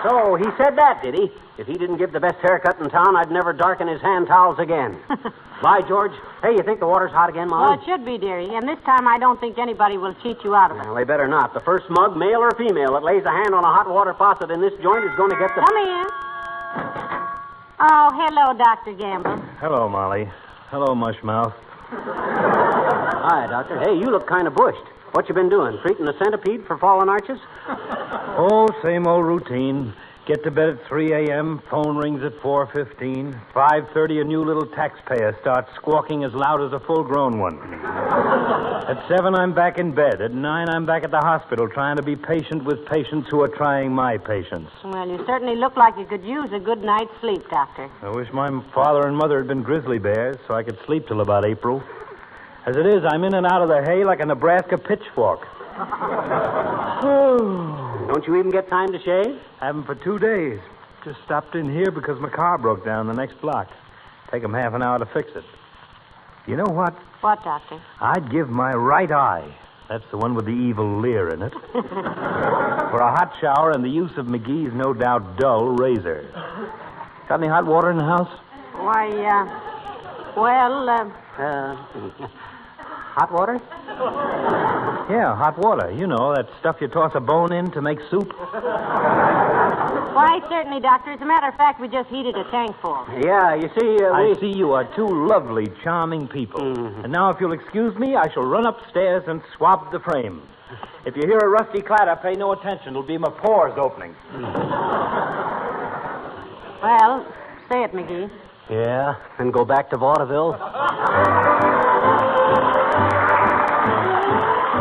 So he said that, did he? If he didn't give the best haircut in town, I'd never darken his hand towels again. Bye, George. Hey, you think the water's hot again, Molly? Well, it should be, dearie. And this time I don't think anybody will cheat you out of it. Well, they better not. The first mug, male or female, that lays a hand on a hot water faucet in this joint is going to get the... Come in. Oh, hello, Dr. Gamble. Hello, Molly. Hello, Mushmouth. Hi, Doctor. Hey, you look kind of bushed. What you been doing? Treating the centipede for fallen arches? Oh, same old routine. Get to bed at 3 a.m., phone rings at 4:15. 5:30, a new little taxpayer starts squawking as loud as a full-grown one. At 7, I'm back in bed. At 9, I'm back at the hospital trying to be patient with patients who are trying my patience. Well, you certainly look like you could use a good night's sleep, Doctor. I wish my father and mother had been grizzly bears so I could sleep till about April. As it is, I'm in and out of the hay like a Nebraska pitchfork. Don't you even get time to shave? Haven't for 2 days. Just stopped in here because my car broke down the next block. Take 'em half an hour to fix it. You know what? What, Doctor? I'd give my right eye. That's the one with the evil leer in it. For a hot shower and the use of McGee's no doubt dull razor. Got any hot water in the house? Why, hot water? Yeah, hot water. You know, that stuff you toss a bone in to make soup. Why, certainly, Doctor. As a matter of fact, we just heated a tank full. Yeah, you see, I see you are 2 lovely, charming people. Mm-hmm. And now, if you'll excuse me, I shall run upstairs and swab the frame. If you hear a rusty clatter, pay no attention. It'll be my pores opening. Well, say it, McGee. Yeah, and go back to vaudeville. Here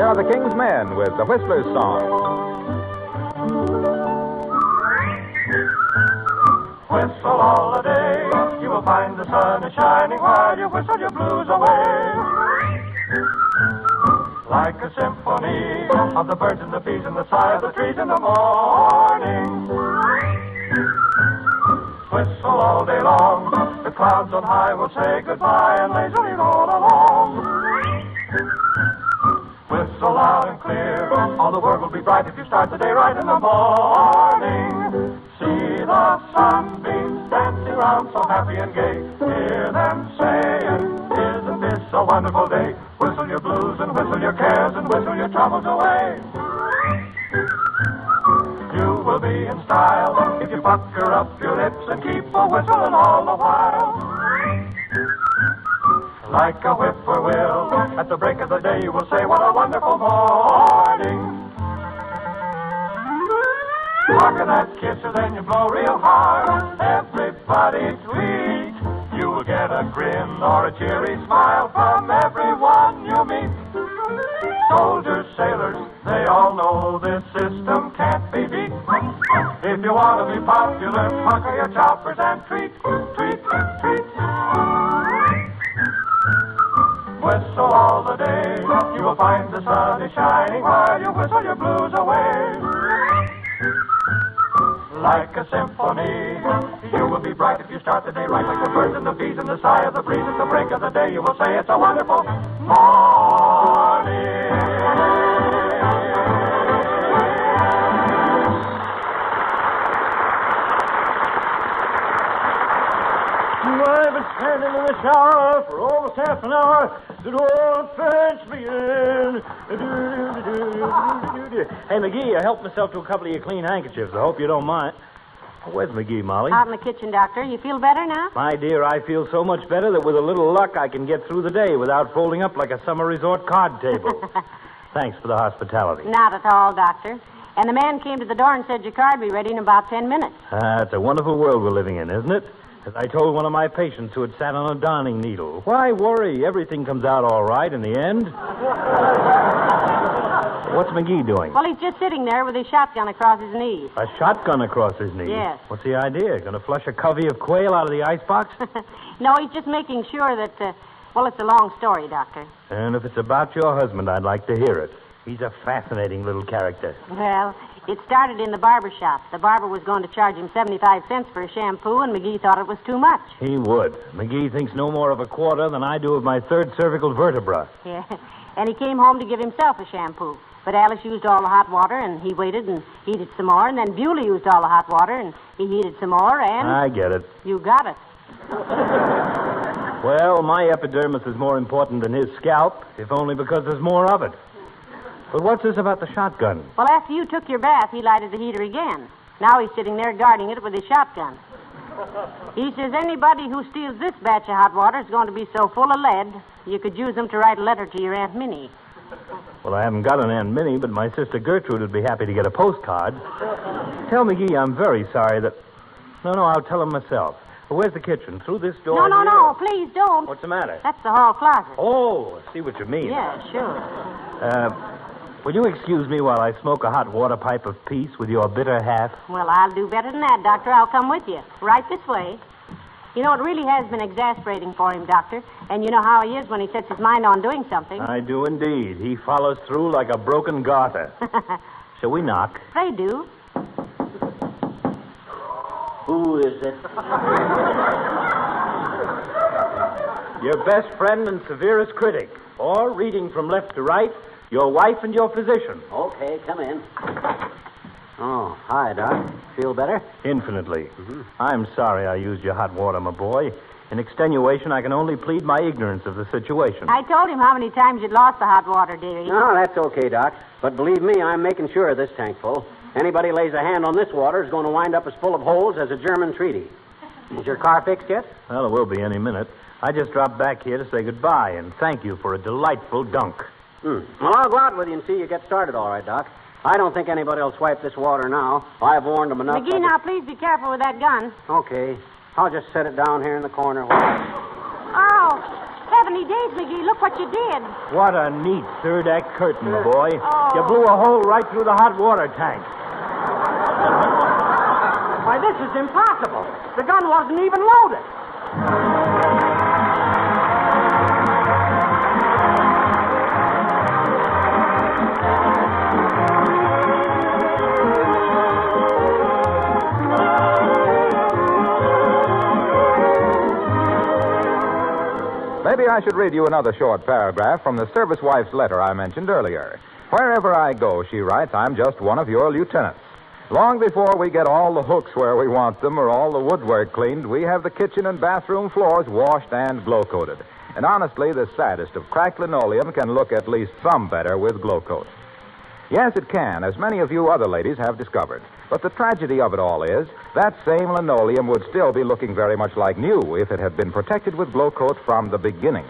are the King's Men with the Whistler's Song. Whistle all the day, you will find the sun is shining while you whistle your blues away. Like a symphony of the birds and the bees and the sigh of the trees in the morning. Whistle all day long, the clouds on high will say goodbye and lazily roll along. Whistle loud and clear, all the world will be bright if you start the day right in the morning. See the sunbeams dancing round so happy and gay. Hear them saying, isn't this a wonderful day? Whistle your blues and whistle your cares and whistle your troubles away. You will be in style if you pucker up your lips and keep a whistling all the while. Like a whippoorwill, at the break of the day you will say, what a wonderful morning. Harken that kisser, then you blow real hard. Everybody tweet. You will get a grin or a cheery smile from everyone you meet. Soldiers, sailors, they all know this system can't be beat. If you want to be popular, pucker your choppers and tweet, tweet, tweet. Whistle all the day, you will find the sun is shining while you whistle your blues away. Like a symphony, you will be bright if you start the day right, like the birds and the bees and the sigh of the breeze at the break of the day. You will say it's a wonderful morning. I've been standing in the shower for almost half an hour. The door fetch me in. Hey, McGee, I helped myself to a couple of your clean handkerchiefs. I hope you don't mind. Where's McGee, Molly? Out in the kitchen, Doctor. You feel better now? My dear, I feel so much better that with a little luck I can get through the day without folding up like a summer resort card table. Thanks for the hospitality. Not at all, Doctor. And the man came to the door and said your card would be ready in about 10 minutes. It's a wonderful world we're living in, isn't it? As I told one of my patients who had sat on a darning needle, why worry? Everything comes out all right in the end. What's McGee doing? Well, he's just sitting there with his shotgun across his knees. A shotgun across his knee? Yes. What's the idea? Going to flush a covey of quail out of the icebox? No, he's just making sure that, well, it's a long story, Doctor. And if it's about your husband, I'd like to hear it. He's a fascinating little character. Well, it started in the barber shop. The barber was going to charge him 75 cents for a shampoo, and McGee thought it was too much. He would. McGee thinks no more of a quarter than I do of my third cervical vertebra. Yeah, and he came home to give himself a shampoo. But Alice used all the hot water, and he waited and heated some more, and then Bewley used all the hot water, and he heated some more, and... I get it. You got it. Well, my epidermis is more important than his scalp, if only because there's more of it. But what's this about the shotgun? Well, after you took your bath, he lighted the heater again. Now he's sitting there guarding it with his shotgun. He says anybody who steals this batch of hot water is going to be so full of lead, you could use them to write a letter to your Aunt Minnie. Well, I haven't got an Aunt Minnie, but my sister Gertrude would be happy to get a postcard. Tell McGee I'm very sorry that... No, I'll tell him myself. Well, where's the kitchen? Through this door? No, please don't. What's the matter? That's the hall closet. Oh, I see what you mean. Yeah, sure. Will you excuse me while I smoke a hot water pipe of peace with your bitter half? Well, I'll do better than that, Doctor. I'll come with you. Right this way. You know, it really has been exasperating for him, Doctor. And you know how he is when he sets his mind on doing something. I do indeed. He follows through like a broken garter. Shall we knock? Pray do. Who is it? Your best friend and severest critic. Or, reading from left to right, your wife and your physician. Okay, come in. Oh, hi, Doc. Feel better? Infinitely. Mm-hmm. I'm sorry I used your hot water, my boy. In extenuation, I can only plead my ignorance of the situation. I told him how many times you'd lost the hot water, dearie. No, that's okay, Doc. But believe me, I'm making sure of this tank full. Anybody lays a hand on this water is going to wind up as full of holes as a German treaty. Is your car fixed yet? Well, it will be any minute. I just dropped back here to say goodbye and thank you for a delightful dunk. Well, I'll go out with you and see you get started all right, Doc. I don't think anybody will swipe this water now. I've warned them enough. McGee, now, please be careful with that gun. Okay. I'll just set it down here in the corner. Oh, heavenly days, McGee, look what you did. What a neat third act curtain, boy. Oh. You blew a hole right through the hot water tank. Why, this is impossible. The gun wasn't even loaded. Maybe I should read you another short paragraph from the service wife's letter I mentioned earlier. Wherever I go, she writes, I'm just one of your lieutenants. Long before we get all the hooks where we want them or all the woodwork cleaned, we have the kitchen and bathroom floors washed and glow-coated. And honestly, the saddest of cracked linoleum can look at least some better with glow coat. Yes, it can, as many of you other ladies have discovered. But the tragedy of it all is that same linoleum would still be looking very much like new if it had been protected with glow coat from the beginning.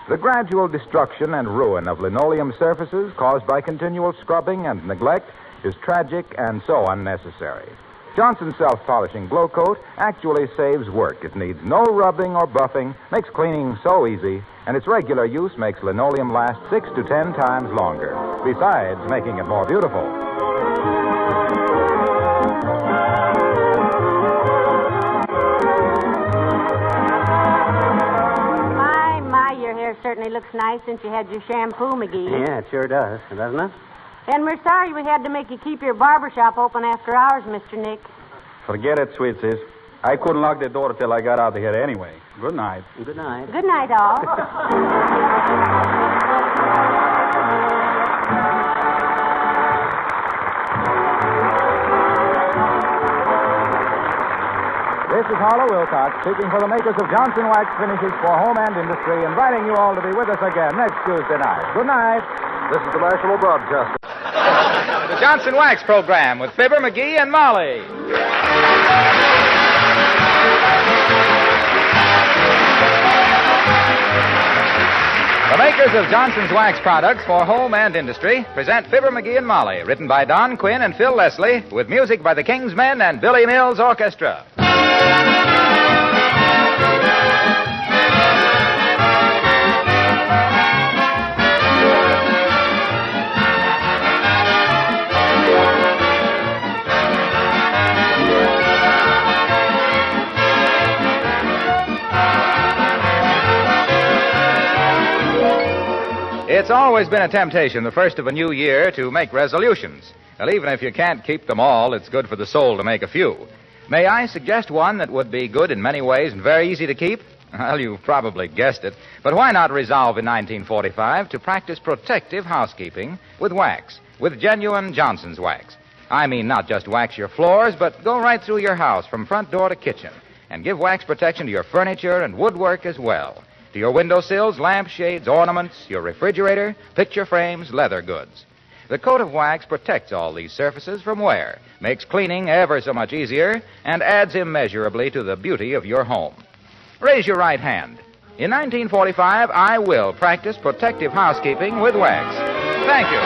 The gradual destruction and ruin of linoleum surfaces caused by continual scrubbing and neglect is tragic and so unnecessary. Johnson's self-polishing glow coat actually saves work. It needs no rubbing or buffing, makes cleaning so easy, and its regular use makes linoleum last 6 to 10 times longer, besides making it more beautiful. My, your hair certainly looks nice since you had your shampoo, McGee. Yeah, it sure does, doesn't it? And we're sorry we had to make you keep your barber shop open after hours, Mr. Nick. Forget it, sweet sis. I couldn't lock the door till I got out of here anyway. Good night. Good night. Good night, all. This is Harlow Wilcox, speaking for the makers of Johnson Wax Finishes for Home and Industry, inviting you all to be with us again next Tuesday night. Good night. This is the National Broadcaster. The Johnson Wax Program with Fibber McGee and Molly. The makers of Johnson's Wax products for home and industry present Fibber McGee and Molly, written by Don Quinn and Phil Leslie, with music by the King's Men and Billy Mills Orchestra. It's always been a temptation, the first of a new year, to make resolutions. Well, even if you can't keep them all, it's good for the soul to make a few. May I suggest one that would be good in many ways and very easy to keep? Well, you've probably guessed it. But why not resolve in 1945 to practice protective housekeeping with wax, with genuine Johnson's Wax? I mean, not just wax your floors, but go right through your house from front door to kitchen and give wax protection to your furniture and woodwork as well. To your windowsills, lampshades, ornaments, your refrigerator, picture frames, leather goods. The coat of wax protects all these surfaces from wear, makes cleaning ever so much easier, and adds immeasurably to the beauty of your home. Raise your right hand. In 1945, I will practice protective housekeeping with wax. Thank you.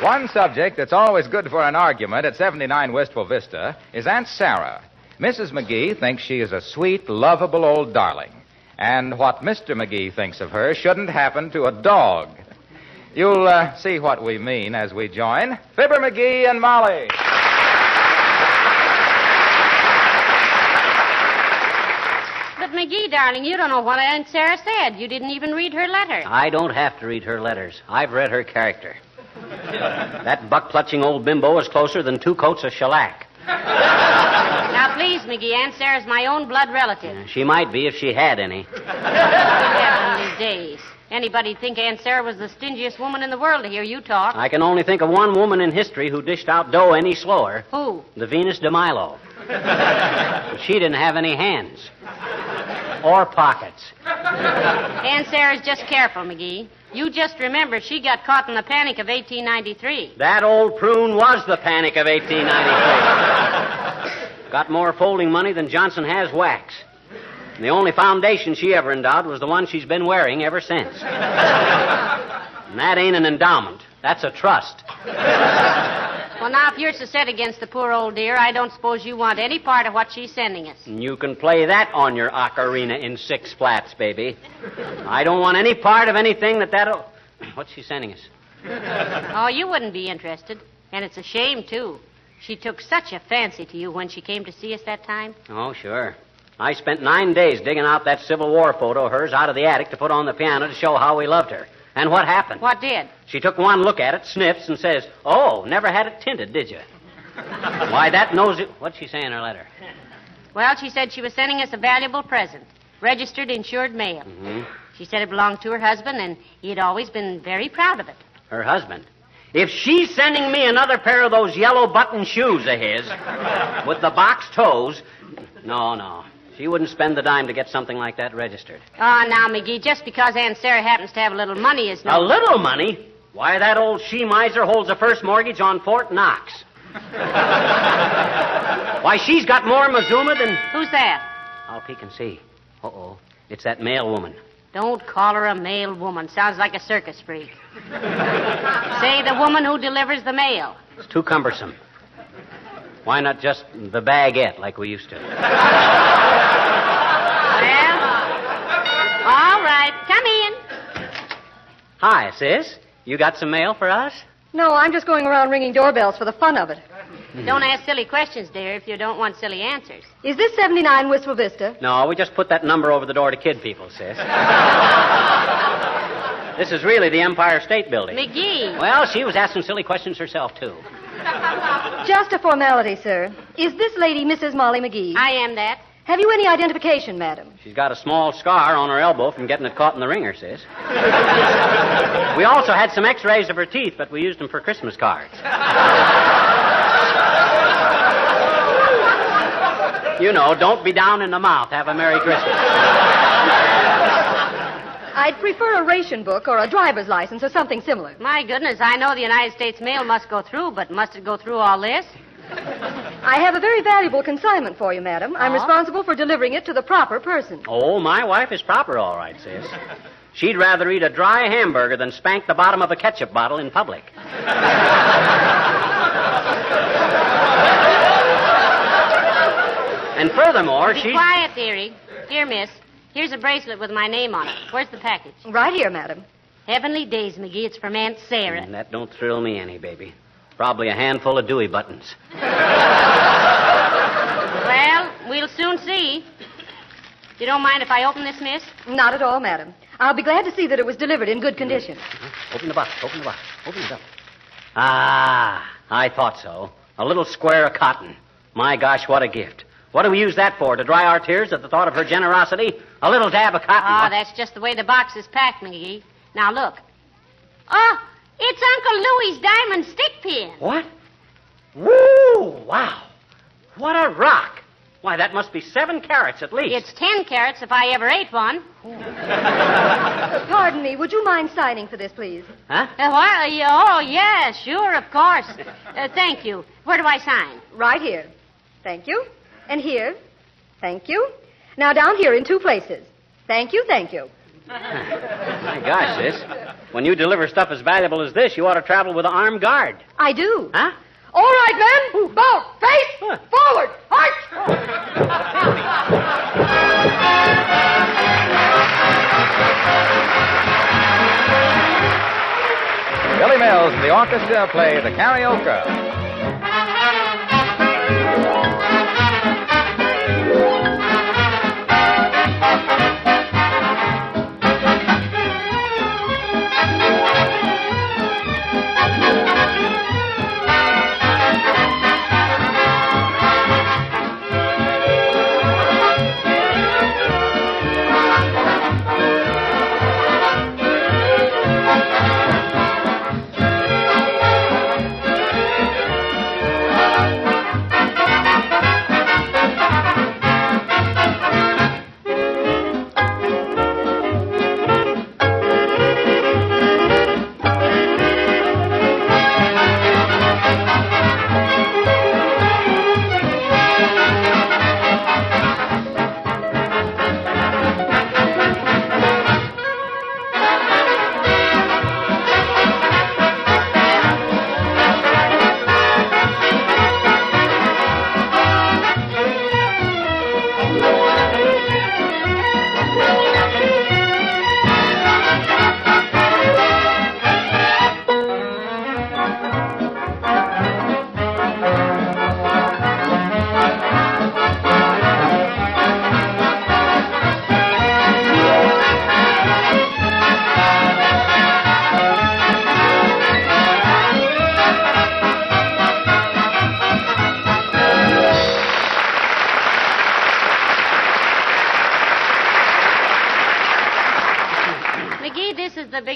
One subject that's always good for an argument at 79 Wistful Vista is Aunt Sarah. Mrs. McGee thinks she is a sweet, lovable old darling. And what Mr. McGee thinks of her shouldn't happen to a dog. You'll see what we mean as we join Fibber McGee and Molly. But, McGee, darling, you don't know what Aunt Sarah said. You didn't even read her letter. I don't have to read her letters. I've read her character. That buck-clutching old bimbo is closer than 2 coats of shellac. Now, please, McGee, Aunt Sarah's my own blood relative. She might be if she had any. Heavenly days. Anybody'd think Aunt Sarah was the stingiest woman in the world to hear you talk. I can only think of one woman in history who dished out dough any slower. Who? The Venus de Milo. But she didn't have any hands. or pockets. Aunt Sarah's just careful, McGee. You just remember she got caught in the panic of 1893. That old prune was the panic of 1893. Got more folding money than Johnson has wax. And the only foundation she ever endowed was the one she's been wearing ever since. And that ain't an endowment. That's a trust. Well, now, if you're so set against the poor old dear, I don't suppose you want any part of what she's sending us. And you can play that on your ocarina in 6 flats, baby. I don't want any part of anything that'll... What's she sending us? Oh, you wouldn't be interested. And it's a shame, too. She took such a fancy to you when she came to see us that time. Oh, sure. I spent 9 days digging out that Civil War photo of hers out of the attic to put on the piano to show how we loved her. And what happened? What did? She took one look at it, sniffs, and says, "Oh, never had it tinted, did you?" Why, that knows it... What'd she say in her letter? Well, she said she was sending us a valuable present. Registered, insured mail. Mm-hmm. She said it belonged to her husband, and he had always been very proud of it. Her husband? If she's sending me another pair of those yellow button shoes of his, with the box toes... No. She wouldn't spend the dime to get something like that registered. Oh, now, McGee, just because Aunt Sarah happens to have a little money is no... A little money? Why, that old she-miser holds a first mortgage on Fort Knox. Why, she's got more Mazuma than... Who's that? I'll peek and see. Uh-oh. It's that mail woman. Don't call her a mail woman. Sounds like a circus freak. Say the woman who delivers the mail. It's too cumbersome. Why not just the baguette like we used to? Well, all right. Come in. Hi, sis. You got some mail for us? No, I'm just going around ringing doorbells for the fun of it. Don't ask silly questions, dear, if you don't want silly answers. Is this 79 Wistful Vista? No, we just put that number over the door to kid people, sis. This is really the Empire State Building. McGee. Well, she was asking silly questions herself, too. Just a formality, sir. Is this lady Mrs. Molly McGee? I am that. Have you any identification, madam? She's got a small scar on her elbow from getting it caught in the ringer, sis. We also had some x-rays of her teeth, but we used them for Christmas cards. You know, don't be down in the mouth. Have a Merry Christmas. I'd prefer a ration book or a driver's license or something similar. My goodness, I know the United States mail must go through, but must it go through all this? I have a very valuable consignment for you, madam. I'm responsible for delivering it to the proper person. Oh, my wife is proper, all right, sis. She'd rather eat a dry hamburger than spank the bottom of a ketchup bottle in public. And furthermore, Be quiet, dearie. Here, miss. Here's a bracelet with my name on it. Where's the package? Right here, madam. Heavenly days, McGee. It's from Aunt Sarah. That don't thrill me any, baby. Probably a handful of Dewey buttons. Well, we'll soon see. You don't mind if I open this, miss? Not at all, madam. I'll be glad to see that it was delivered in good condition. Open the box. Open it up. Ah, I thought so. A little square of cotton. My gosh, what a gift. What do we use that for? To dry our tears at the thought of her generosity? A little dab of cotton. Oh, that's just the way the box is packed, McGee. Now, look. Oh, it's Uncle Louie's diamond stick pin. What? Woo! Wow. What a rock. Why, that must be 7 carats at least. It's 10 carats if I ever ate one. Pardon me. Would you mind signing for this, please? Huh? Oh, yeah, sure, of course. Thank you. Where do I sign? Right here. Thank you. And here. Thank you. Now down here in 2 places. Thank you, thank you. My gosh, sis. When you deliver stuff as valuable as this, you ought to travel with an armed guard. I do. Huh? All right, men. Bow. Face. Forward. March. Billy Mills and the orchestra play the Karaoke.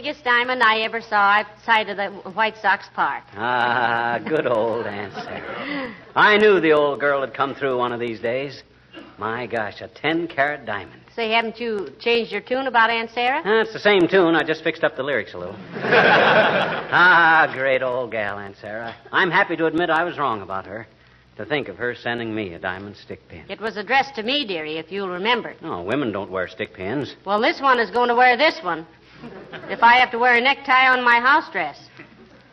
biggest diamond I ever saw outside of the White Sox Park. Ah, good old Aunt Sarah. I knew the old girl had come through one of these days. My gosh, a 10-carat diamond. Say, haven't you changed your tune about Aunt Sarah? It's the same tune. I just fixed up the lyrics a little. Great old gal, Aunt Sarah. I'm happy to admit I was wrong about her. To think of her sending me a diamond stick pin. It was addressed to me, dearie, if you'll remember. No, women don't wear stick pins. Well, this one is going to wear this one. If I have to wear a necktie on my house dress.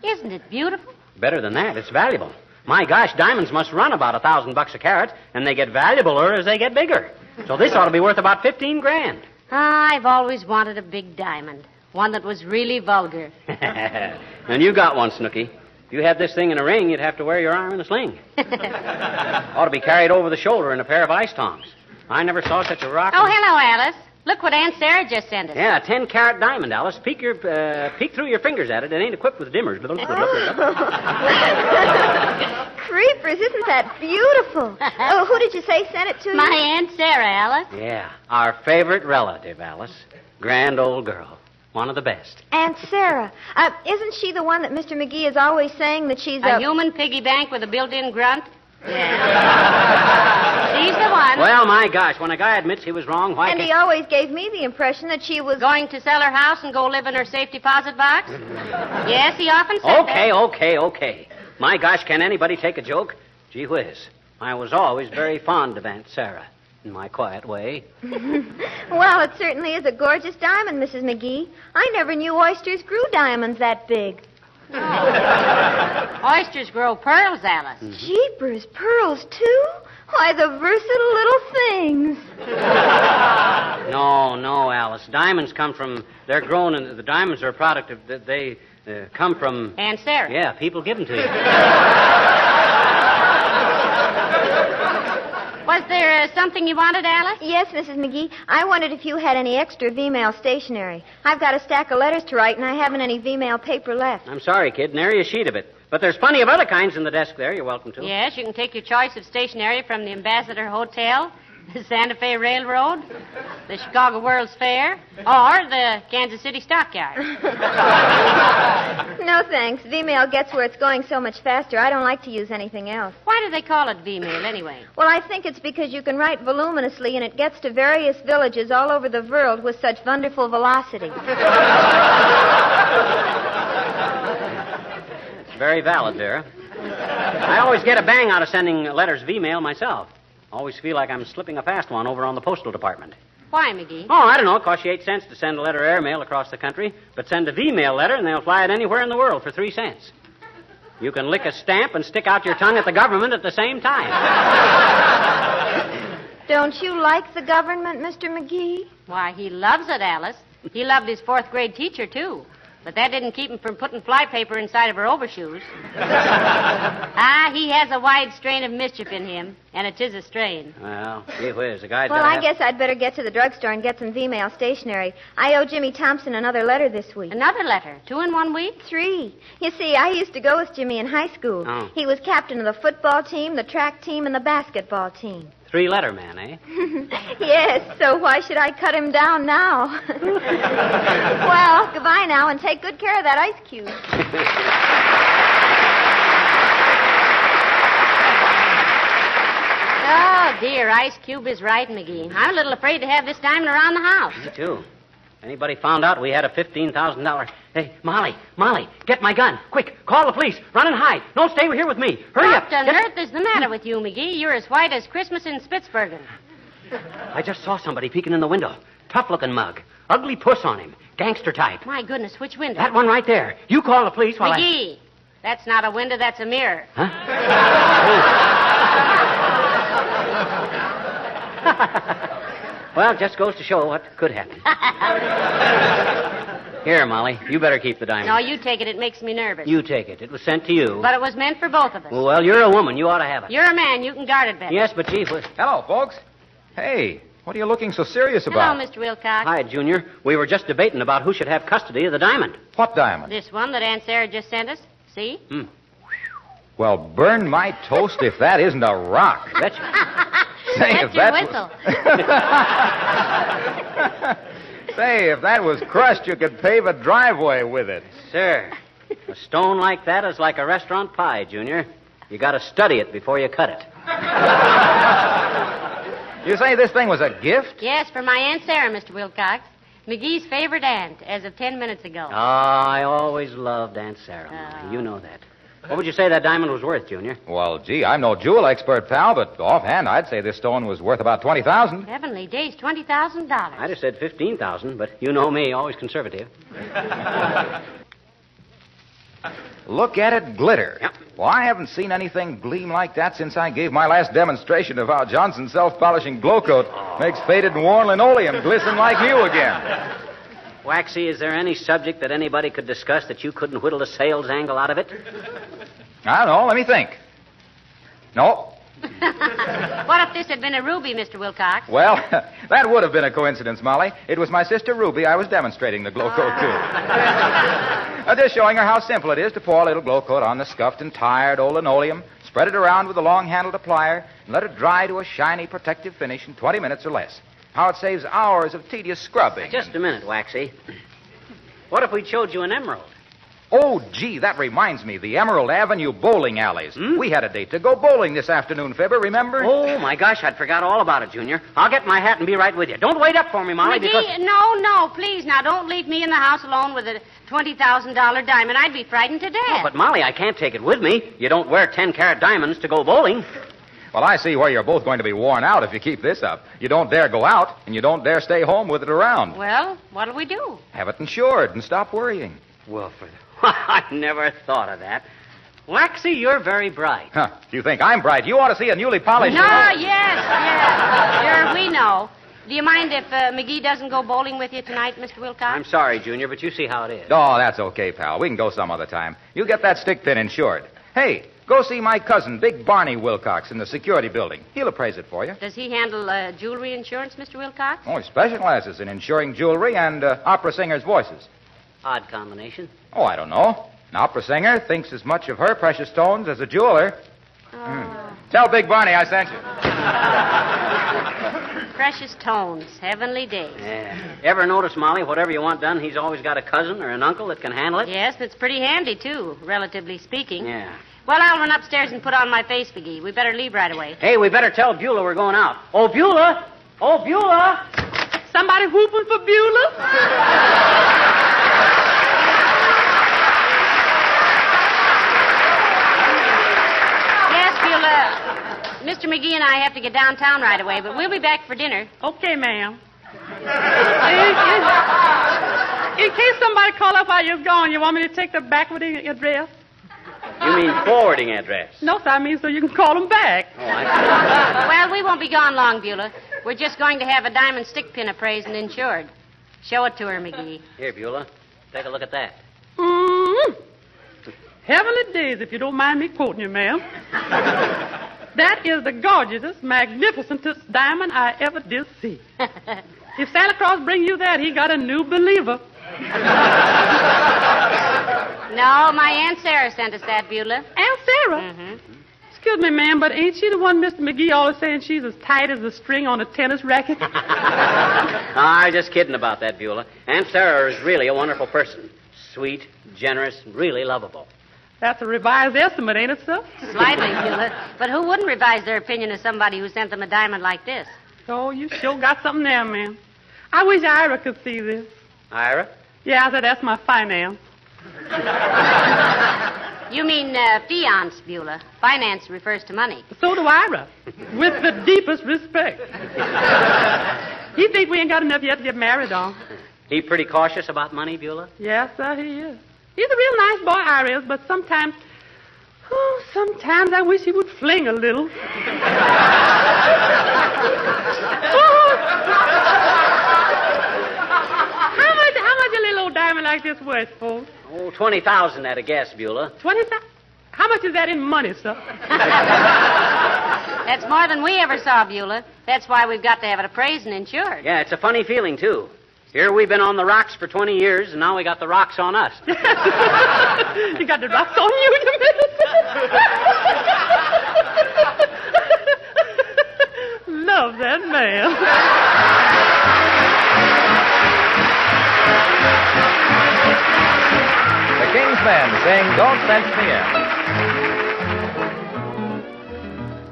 Isn't it beautiful? Better than that, it's valuable. My gosh, diamonds must run about $1,000 a carat, and they get valuabler as they get bigger. So this ought to be worth about 15 grand. I've always wanted a big diamond. One that was really vulgar. And you got one, Snooky. If you had this thing in a ring, you'd have to wear your arm in a sling. Ought to be carried over the shoulder in a pair of ice tongs. I never saw such a rock. Oh, hello, Alice. Look what Aunt Sarah just sent us. Yeah, a 10-carat diamond, Alice. Peek through your fingers at it. It ain't equipped with dimmers. Creepers, isn't that beautiful? Oh, who did you say sent it to you? My Aunt Sarah, Alice. Yeah, our favorite relative, Alice. Grand old girl. One of the best. Aunt Sarah. Isn't she the one that Mr. McGee is always saying that she's a human piggy bank with a built-in grunt? Yeah. She's the one. Well, my gosh, when a guy admits he was wrong, why And he always gave me the impression that she was... Going to sell her house and go live in her safe deposit box? Yes, he often said that. Okay. My gosh, can anybody take a joke? Gee whiz. I was always very fond of Aunt Sarah. In my quiet way. Well, it certainly is a gorgeous diamond, Mrs. McGee. I never knew oysters grew diamonds that big. Oh. Oysters grow pearls, Alice. Jeepers, pearls, too? Why, the versatile little things. No, Alice. Diamonds come from... They're grown, and the diamonds are a product of... They come from... Aunt Sarah. Yeah, people give them to you. Was there something you wanted, Alice? Yes, Mrs. McGee. I wondered if you had any extra V-mail stationery. I've got a stack of letters to write, and I haven't any V-mail paper left. I'm sorry, kid. Nary a sheet of it. But there's plenty of other kinds in the desk there. You're welcome to. Yes, you can take your choice of stationery from the Ambassador Hotel, the Santa Fe Railroad, the Chicago World's Fair, or the Kansas City Stockyard. No, thanks. V-mail gets where it's going so much faster. I don't like to use anything else. Why do they call it V-mail, anyway? Well, I think it's because you can write voluminously, and it gets to various villages all over the world with such wonderful velocity. It's very valid, Vera. I always get a bang out of sending letters V-mail myself. Always feel like I'm slipping a fast one over on the postal department. Why, McGee? Oh, I don't know. It costs you 8 cents to send a letter airmail across the country, but send a V-mail letter and they'll fly it anywhere in the world for 3 cents. You can lick a stamp and stick out your tongue at the government at the same time. Don't you like the government, Mr. McGee? Why, he loves it, Alice. He loved his 4th grade teacher, too. But that didn't keep him from putting flypaper inside of her overshoes. He has a wide strain of mischief in him, and it is a strain. Well, gee whiz, the guy's Well, I guess I'd better get to the drugstore and get some V-mail stationery. I owe Jimmy Thompson another letter this week. Another letter? 2 in 1 week? 3. You see, I used to go with Jimmy in high school. Oh. He was captain of the football team, the track team, and the basketball team. 3-letter man, eh? Yes, so why should I cut him down now? Well, goodbye now, and take good care of that ice cube. Oh, dear, Ice Cube is right, McGee. I'm a little afraid to have this diamond around the house. Me, too. Anybody found out we had a $15,000... Hey, Molly, get my gun. Quick, call the police. Run and hide. Don't stay here with me. Hurry up. What on earth is the matter with you, McGee? You're as white as Christmas in Spitsbergen. I just saw somebody peeking in the window. Tough-looking mug. Ugly puss on him. Gangster type. My goodness, which window? That one right there. You call the police while McGee, that's not a window, that's a mirror. Huh? Well, it just goes to show what could happen. Here, Molly, you better keep the diamond. No, you take it. It makes me nervous. You take it. It was sent to you. But it was meant for both of us. Well, you're a woman. You ought to have it. You're a man. You can guard it better. Yes, but Chief... Hello, folks. Hey, what are you looking so serious about? Hello, Mr. Wilcox. Hi, Junior. We were just debating about who should have custody of the diamond. What diamond? This one that Aunt Sarah just sent us. See? Well, burn my toast if that isn't a rock. Betcha. Say, That's if your that's... whistle. Say, if that was crushed, you could pave a driveway with it. Sir, a stone like that is like a restaurant pie, Junior. You got to study it before you cut it. You say this thing was a gift? Yes, for my Aunt Sarah, Mr. Wilcox. McGee's favorite aunt, as of 10 minutes ago. Oh, I always loved Aunt Sarah, Molly. You know that. What would you say that diamond was worth, Junior? Well, gee, I'm no jewel expert, pal, but offhand, I'd say this stone was worth about $20,000. Heavenly days, $20,000. I'd have said $15,000, but you know me, always conservative. Look at it glitter. Yep. Well, I haven't seen anything gleam like that since I gave my last demonstration of how Johnson's self-polishing glow coat makes faded and worn linoleum glisten like new again. Waxy, is there any subject that anybody could discuss that you couldn't whittle a sales angle out of it? I don't know. Let me think. No. What if this had been a ruby, Mr. Wilcox? Well, that would have been a coincidence, Molly. It was my sister Ruby I was demonstrating the glow coat to. Just showing her how simple it is to pour a little glow coat on the scuffed and tired old linoleum, spread it around with a long-handled applier, and let it dry to a shiny, protective finish in 20 minutes or less. How it saves hours of tedious scrubbing. Just a minute, Waxy. What if we showed you an emerald? Oh, gee, that reminds me. The Emerald Avenue bowling alleys. We had a date to go bowling this afternoon, Fibber, remember? Oh, my gosh, I'd forgot all about it, Junior. I'll get my hat and be right with you. Don't wait up for me, Molly, McGee, no, please, now don't leave me in the house alone with a $20,000 diamond. I'd be frightened to death. Oh, but, Molly, I can't take it with me. You don't wear 10-carat diamonds to go bowling. Well, I see where you're both going to be worn out if you keep this up. You don't dare go out, and you don't dare stay home with it around. Well, what'll we do? Have it insured and stop worrying. Well, I never thought of that. Waxy, you're very bright. Huh. You think I'm bright? You ought to see a newly polished... No, yes. Sure, we know. Do you mind if McGee doesn't go bowling with you tonight, Mr. Wilcox? I'm sorry, Junior, but you see how it is. Oh, that's okay, pal. We can go some other time. You get that stick pin insured. Hey, go see my cousin, Big Barney Wilcox, in the security building. He'll appraise it for you. Does he handle jewelry insurance, Mr. Wilcox? Oh, he specializes in insuring jewelry and opera singers' voices. Odd combination. Oh, I don't know. An opera singer thinks as much of her precious stones as a jeweler. Tell Big Barney I sent you. Precious tones, heavenly days. Yeah. Ever notice, Molly, whatever you want done, he's always got a cousin or an uncle that can handle it? Yes, that's pretty handy, too, relatively speaking. Yeah. Well, I'll run upstairs and put on my face, McGee. We better leave right away. Hey, we better tell Beulah we're going out. Oh, Beulah! Oh, Beulah! Somebody whooping for Beulah? Mr. McGee and I have to get downtown right away, but we'll be back for dinner. Okay, ma'am. In case somebody call up while you're gone, you want me to take the backwarding address? You mean forwarding address? No, sir, I mean so you can call them back. Oh, I see. Well, we won't be gone long, Beulah. We're just going to have a diamond stick pin appraised and insured. Show it to her, McGee. Here, Beulah. Take a look at that. Heavenly days, if you don't mind me quoting you, ma'am. That is the gorgeousest, magnificentest diamond I ever did see. If Santa Claus bring you that, he got a new believer. No, my Aunt Sarah sent us that, Beulah. Aunt Sarah? Mm-hmm. Excuse me, ma'am, but ain't she the one Mr. McGee always saying she's as tight as the string on a tennis racket? I'm just kidding about that, Beulah. Aunt Sarah is really a wonderful person. Sweet, generous, really lovable. That's a revised estimate, ain't it, sir? Slightly, Beulah. But who wouldn't revise their opinion of somebody who sent them a diamond like this? Oh, you sure got something there, ma'am. I wish Ira could see this. Ira? Yeah, I said that's my finance. You mean fiance, Beulah. Finance refers to money. So do Ira, with the deepest respect. He think we ain't got enough yet to get married on. He pretty cautious about money, Beulah? Yes, sir, he is. He's a real nice boy, Ira is, but sometimes I wish he would fling a little. How much a little old diamond like this worth, folks? Oh, 20,000 at a guess, Beulah. 20,000? How much is that in money, sir? That's more than we ever saw, Beulah. That's why we've got to have it appraised and insured. Yeah, it's a funny feeling, too. Here we've been on the rocks for 20 years, and now we got the rocks on us. You got the rocks on you, you mean? Love that man. Men sing Don't Fence Me In.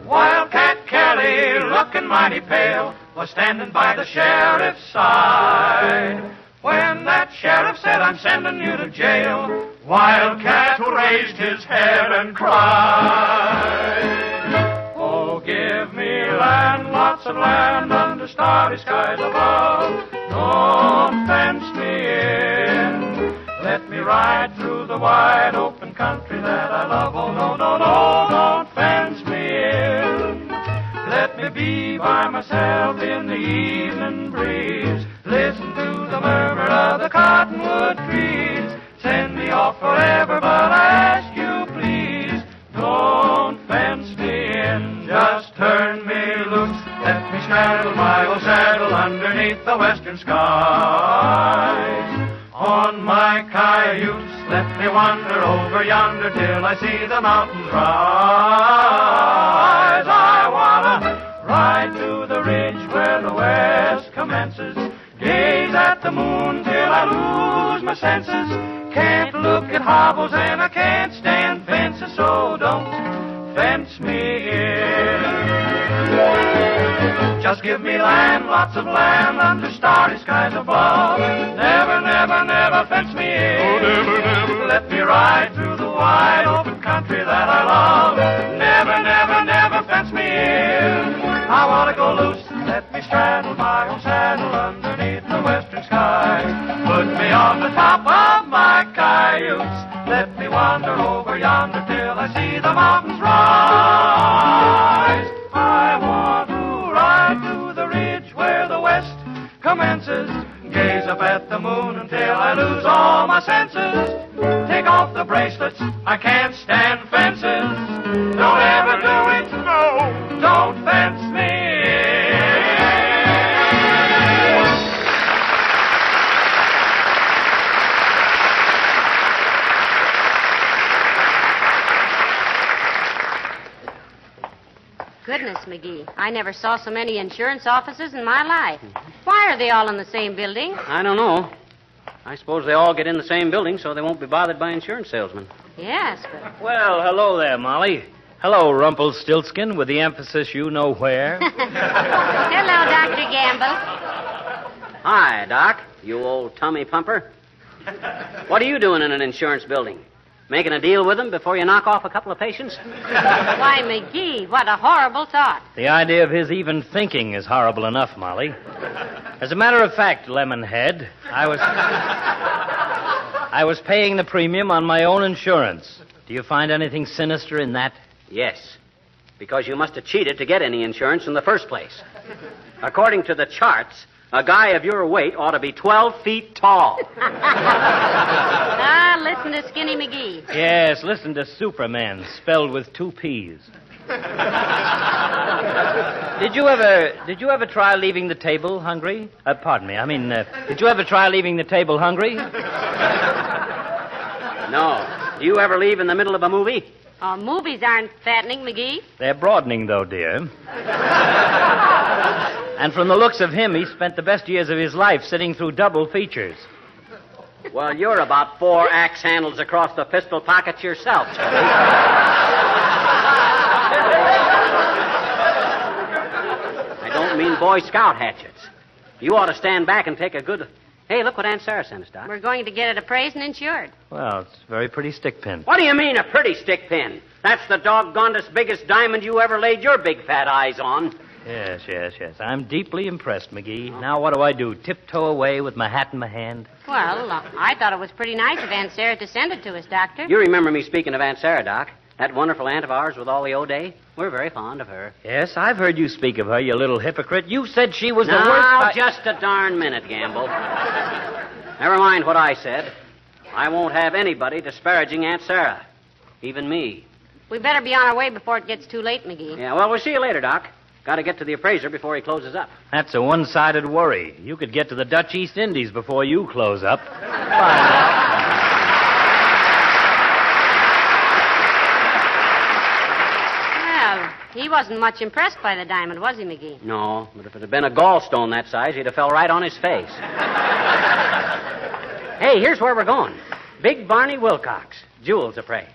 Wildcat Kelly, looking mighty pale, was standing by the sheriff's side. When that sheriff said, I'm sending you to jail, Wildcat raised his head and cried. Oh, give me land, lots of land, under starry skies above. Don't fence me in. Let me ride through the wide open country that I love. Oh, no, no, no, don't fence me in. Let me be by myself in the evening breeze. Listen to the murmur of the cottonwood trees. Send me off forever, but I ask you, please, don't fence me in. Just turn me loose. Let me straddle my old saddle underneath the western skies. On my cayuse, let me wander over yonder till I see the mountains rise. I wanna ride to the ridge where the west commences. Gaze at the moon till I lose my senses. Can't look at hobbles and I can't stand fences, so don't fence me in. Just give me land, lots of land, under starry skies above. Never, never, never fence me in. Oh, never, never. Let me ride through the wide open country that I love. Never, never, never fence me in. I want to go loose. Let me straddle my own saddle underneath the western sky. Put me on the top of my cayuse. Let me wander over yonder till I see the mountains rise. I want to ride to the ridge where the west commences. Gaze up at the moon until I lose all my senses. Take off the bracelets, I can't stand fences. Don't ever do it, no, don't fence me. Goodness, McGee, I never saw so many insurance offices in my life. Why are they all in the same building? I don't know. I suppose they all get in the same building so they won't be bothered by insurance salesmen. Yes, but... Well, hello there, Molly. Hello, Rumpelstiltskin, with the emphasis you know where. Hello, Dr. Gamble. Hi, Doc, you old tummy pumper. What are you doing in an insurance building? Making a deal with them before you knock off a couple of patients? Why, McGee, what a horrible thought. The idea of his even thinking is horrible enough, Molly. As a matter of fact, Lemonhead, I was paying the premium on my own insurance. Do you find anything sinister in that? Yes, because you must have cheated to get any insurance in the first place. According to the charts, a guy of your weight ought to be 12 feet tall. Ah, listen to Skinny McGee. Yes, listen to Superman, spelled with 2 P's. Did you ever try leaving the table hungry? Pardon me, did you ever try leaving the table hungry? No. Do you ever leave in the middle of a movie? Oh, movies aren't fattening, McGee. They're broadening, though, dear. And from the looks of him, he spent the best years of his life sitting through double features. Well, you're about 4 axe handles across the pistol pockets yourself, Charlie. I don't mean Boy Scout hatchets. You ought to stand back and take a good... Hey, look what Aunt Sarah sent us, Doc. We're going to get it appraised and insured. Well, it's a very pretty stick pin. What do you mean, a pretty stick pin? That's the doggonedest biggest diamond you ever laid your big fat eyes on. Yes. I'm deeply impressed, McGee. Now what do I do? Tiptoe away with my hat in my hand? Well, I thought it was pretty nice of Aunt Sarah to send it to us, Doctor. You remember me speaking of Aunt Sarah, Doc? That wonderful aunt of ours with all the O'Day? We're very fond of her. Yes, I've heard you speak of her, you little hypocrite. You said she was the worst... Now, just a darn minute, Gamble. Never mind what I said. I won't have anybody disparaging Aunt Sarah. Even me. We better be on our way before it gets too late, McGee. Yeah, well, we'll see you later, Doc. Got to get to the appraiser before he closes up. That's a one-sided worry. You could get to the Dutch East Indies before you close up. Bye. Well, he wasn't much impressed by the diamond, was he, McGee? No, but if it had been a gallstone that size, he'd have fell right on his face. Hey, here's where we're going. Big Barney Wilcox. Jewels appraised.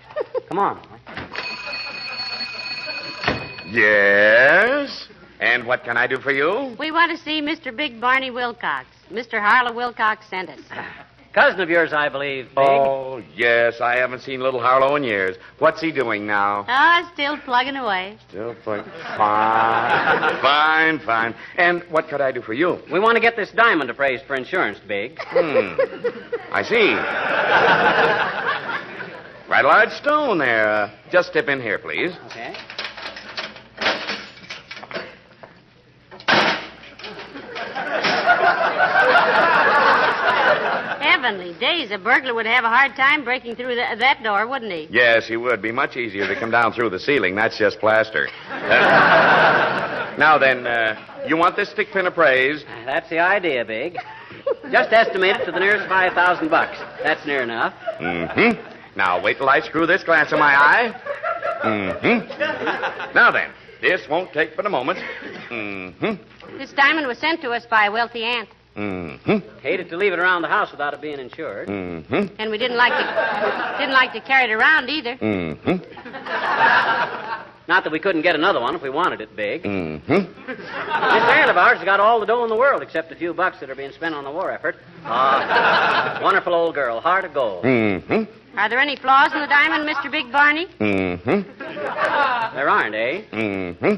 Come on, Molly. Yes? And what can I do for you? We want to see Mr. Big Barney Wilcox. Mr. Harlow Wilcox sent us. Cousin of yours, I believe, Big. Oh, yes. I haven't seen little Harlow in years. What's he doing now? Oh, still plugging away. Still playing. Fine. Fine. And what could I do for you? We want to get this diamond appraised for insurance, Big. I see. Quite a large stone there. Just step in here, please. Okay. Heavenly days, a burglar would have a hard time breaking through that door, wouldn't he? Yes, he would. Be much easier to come down through the ceiling. That's just plaster. Now then, you want this stick pin appraised? That's the idea, Big. Just estimate it to the nearest $5,000. That's near enough. Mm-hmm. Now, wait till I screw this glass in my eye. Mm-hmm. Now then, this won't take but a moment. Mm-hmm. This diamond was sent to us by a wealthy aunt. Mm-hmm. Hated to leave it around the house without it being insured. Mm-hmm. And we didn't like to carry it around either. Mm-hmm. Not that we couldn't get another one if we wanted it, Big. Mm-hmm. This aunt of ours has got all the dough in the world except a few bucks that are being spent on the war effort. Wonderful old girl, heart of gold. Mm-hmm. Are there any flaws in the diamond, Mr. Big Barney? Mm-hmm. There aren't, eh? Mm-hmm.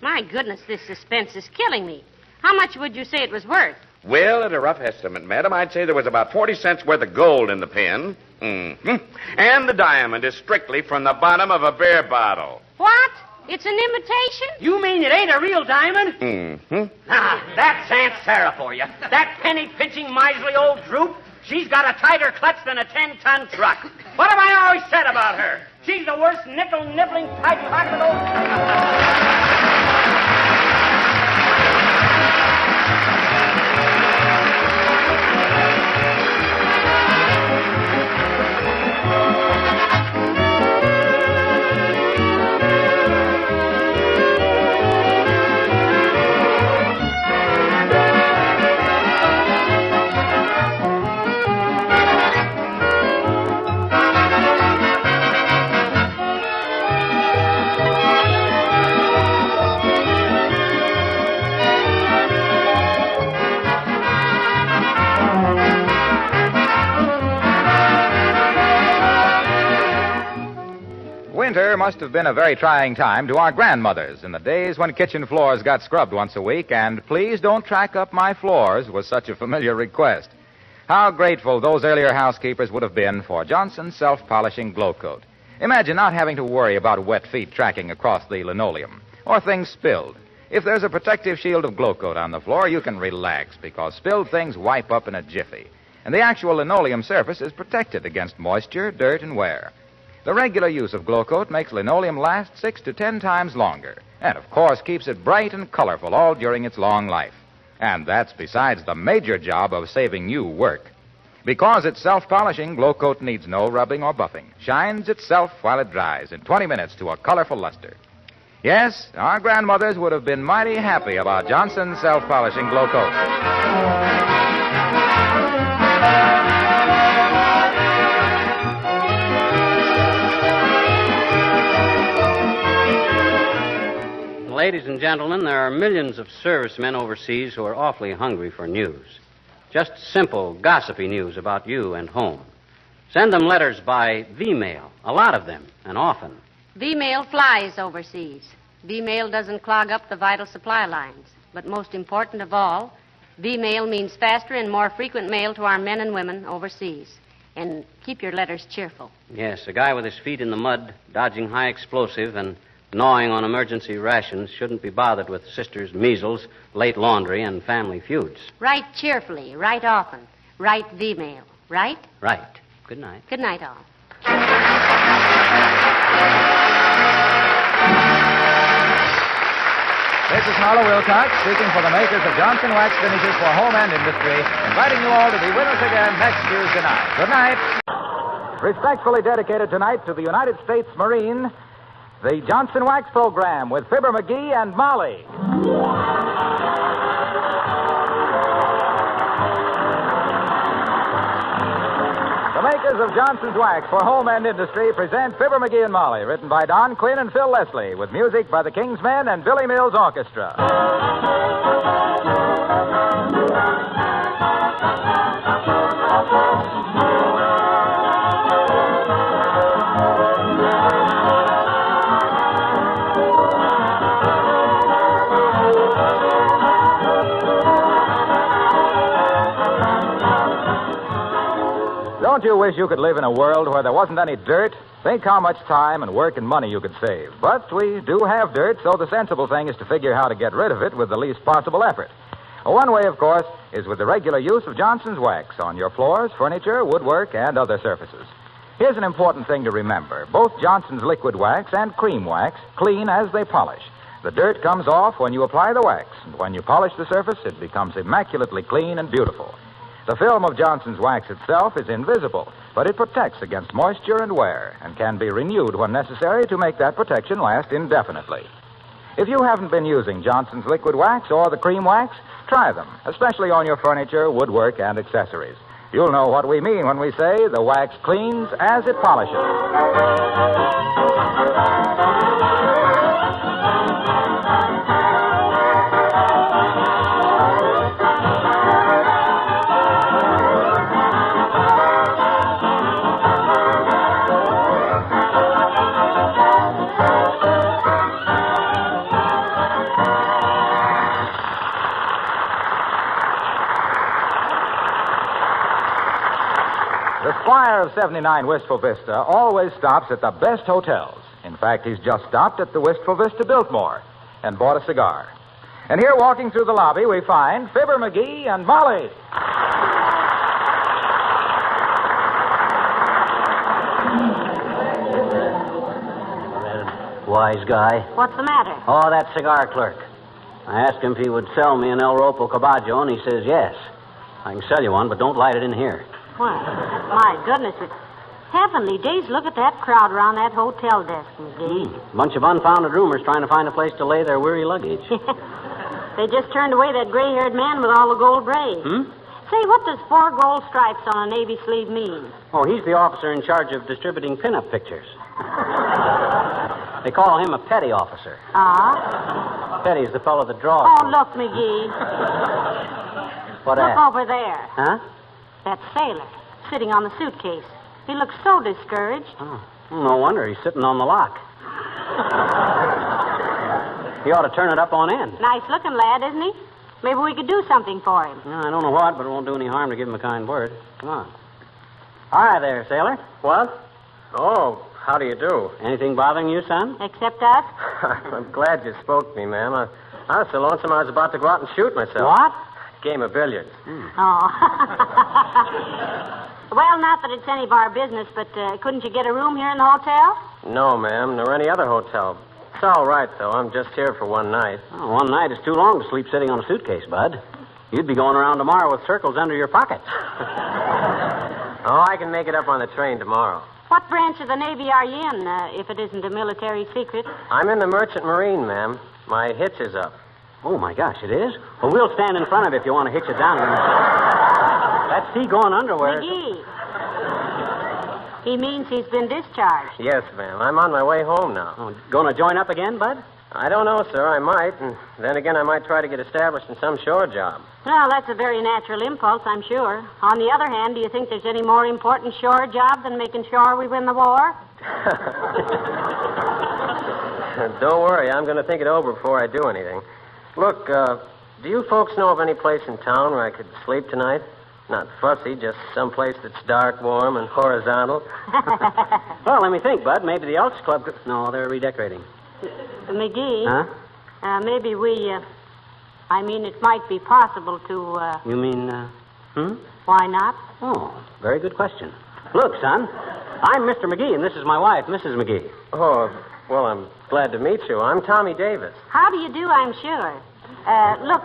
My goodness, this suspense is killing me. How much would you say it was worth? Well, at a rough estimate, madam, I'd say there was about 40 cents worth of gold in the pin. Mm-hmm. And the diamond is strictly from the bottom of a beer bottle. What? It's an imitation? You mean it ain't a real diamond? Mm-hmm. Ah, that's Aunt Sarah for you. That penny-pinching, miserly old droop. She's got a tighter clutch than a 10-ton truck. What have I always said about her? She's the worst nickel-nibbling, pipe-pocketed old... Winter must have been a very trying time to our grandmothers in the days when kitchen floors got scrubbed once a week, and please don't track up my floors was such a familiar request. How grateful those earlier housekeepers would have been for Johnson's self-polishing glow coat. Imagine not having to worry about wet feet tracking across the linoleum or things spilled. If there's a protective shield of glow coat on the floor, you can relax because spilled things wipe up in a jiffy. And the actual linoleum surface is protected against moisture, dirt, and wear. The regular use of glow coat makes linoleum last 6 to 10 times longer, and of course keeps it bright and colorful all during its long life. And that's besides the major job of saving you work. Because it's self-polishing, glow coat needs no rubbing or buffing. Shines itself while it dries in 20 minutes to a colorful luster. Yes, our grandmothers would have been mighty happy about Johnson's self-polishing glow coat. Ladies and gentlemen, there are millions of servicemen overseas who are awfully hungry for news. Just simple, gossipy news about you and home. Send them letters by V-mail, a lot of them, and often. V-mail flies overseas. V-mail doesn't clog up the vital supply lines. But most important of all, V-mail means faster and more frequent mail to our men and women overseas. And keep your letters cheerful. Yes, a guy with his feet in the mud, dodging high explosive, and gnawing on emergency rations shouldn't be bothered with sisters' measles, late laundry, and family feuds. Write cheerfully, write often. Write V-mail. Right? Right. Good night. Good night, all. This is Harlow Wilcox speaking for the makers of Johnson Wax Finishes for Home and Industry, inviting you all to be with us again next Tuesday night. Good night. Respectfully dedicated tonight to the United States Marine, the Johnson Wax Program with Fibber McGee and Molly. The makers makers of Johnson's Wax for home and industry present Fibber McGee and Molly, written by Don Quinn and Phil Leslie, with music by the King's Men and Billy Mills Orchestra. Don't you wish you could live in a world where there wasn't any dirt? Think how much time and work and money you could save. But we do have dirt, so the sensible thing is to figure how to get rid of it with the least possible effort. One way, of course, is with the regular use of Johnson's Wax on your floors, furniture, woodwork, and other surfaces. Here's an important thing to remember. Both Johnson's liquid wax and cream wax clean as they polish. The dirt comes off when you apply the wax, and when you polish the surface, it becomes immaculately clean and beautiful. The film of Johnson's Wax itself is invisible, but it protects against moisture and wear and can be renewed when necessary to make that protection last indefinitely. If you haven't been using Johnson's liquid wax or the cream wax, try them, especially on your furniture, woodwork, and accessories. You'll know what we mean when we say the wax cleans as it polishes. The Squire of 79 Wistful Vista always stops at the best hotels. In fact, he's just stopped at the Wistful Vista Biltmore and bought a cigar. And here, walking through the lobby, we find Fibber McGee and Molly. Wise guy. What's the matter? Oh, that cigar clerk. I asked him if he would sell me an El Ropo Caballo, and he says yes. I can sell you one, but don't light it in here. Well, my goodness, it's heavenly days. Look at that crowd around that hotel desk, McGee. Bunch of unfounded rumors trying to find a place to lay their weary luggage. They just turned away that gray-haired man with all the gold braids. Say, what does 4 gold stripes on a navy sleeve mean? Oh, he's the officer in charge of distributing pinup pictures. They call him a petty officer. Ah? Petty's the fellow that draws. Oh, look, McGee. What Look at? over there. Huh? That sailor, sitting on the suitcase. He looks so discouraged. Oh, no wonder he's sitting on the lock. He ought to turn it up on end. Nice-looking lad, isn't he? Maybe we could do something for him. I don't know what, but it won't do any harm to give him a kind word. Come on. Hi there, sailor. What? Oh, how do you do? Anything bothering you, son? Except us? I'm glad you spoke to me, ma'am. I was so lonesome I was about to go out and shoot myself. What? Game of billiards. Oh. Well, not that it's any of our business, but couldn't you get a room here in the hotel? No, ma'am, nor any other hotel. It's all right, though. I'm just here for one night. Oh, one night is too long to sleep sitting on a suitcase, Bud. You'd be going around tomorrow with circles under your pockets. Oh, I can make it up on the train tomorrow. What branch of the Navy are you in, if it isn't a military secret? I'm in the Merchant Marine, ma'am. My hitch is up. Oh, my gosh, it is? Well, we'll stand in front of it if you want to hitch it down. That's seagoing underwear. McGee. He means he's been discharged. Yes, ma'am. I'm on my way home now. Oh, going to join up again, Bud? I don't know, sir. I might. And then again, I might try to get established in some shore job. Well, that's a very natural impulse, I'm sure. On the other hand, do you think there's any more important shore job than making sure we win the war? Don't worry. I'm going to think it over before I do anything. Look, do you folks know of any place in town where I could sleep tonight? Not fussy, just someplace that's dark, warm, and horizontal. Well, let me think, Bud. Maybe the Elks Club could... No, they're redecorating. McGee? Huh? Maybe we, I mean, it might be possible to, You mean, Why not? Oh, very good question. Look, son, I'm Mr. McGee, and this is my wife, Mrs. McGee. Oh, well, I'm glad to meet you. I'm Tommy Davis. How do you do, I'm sure. Look,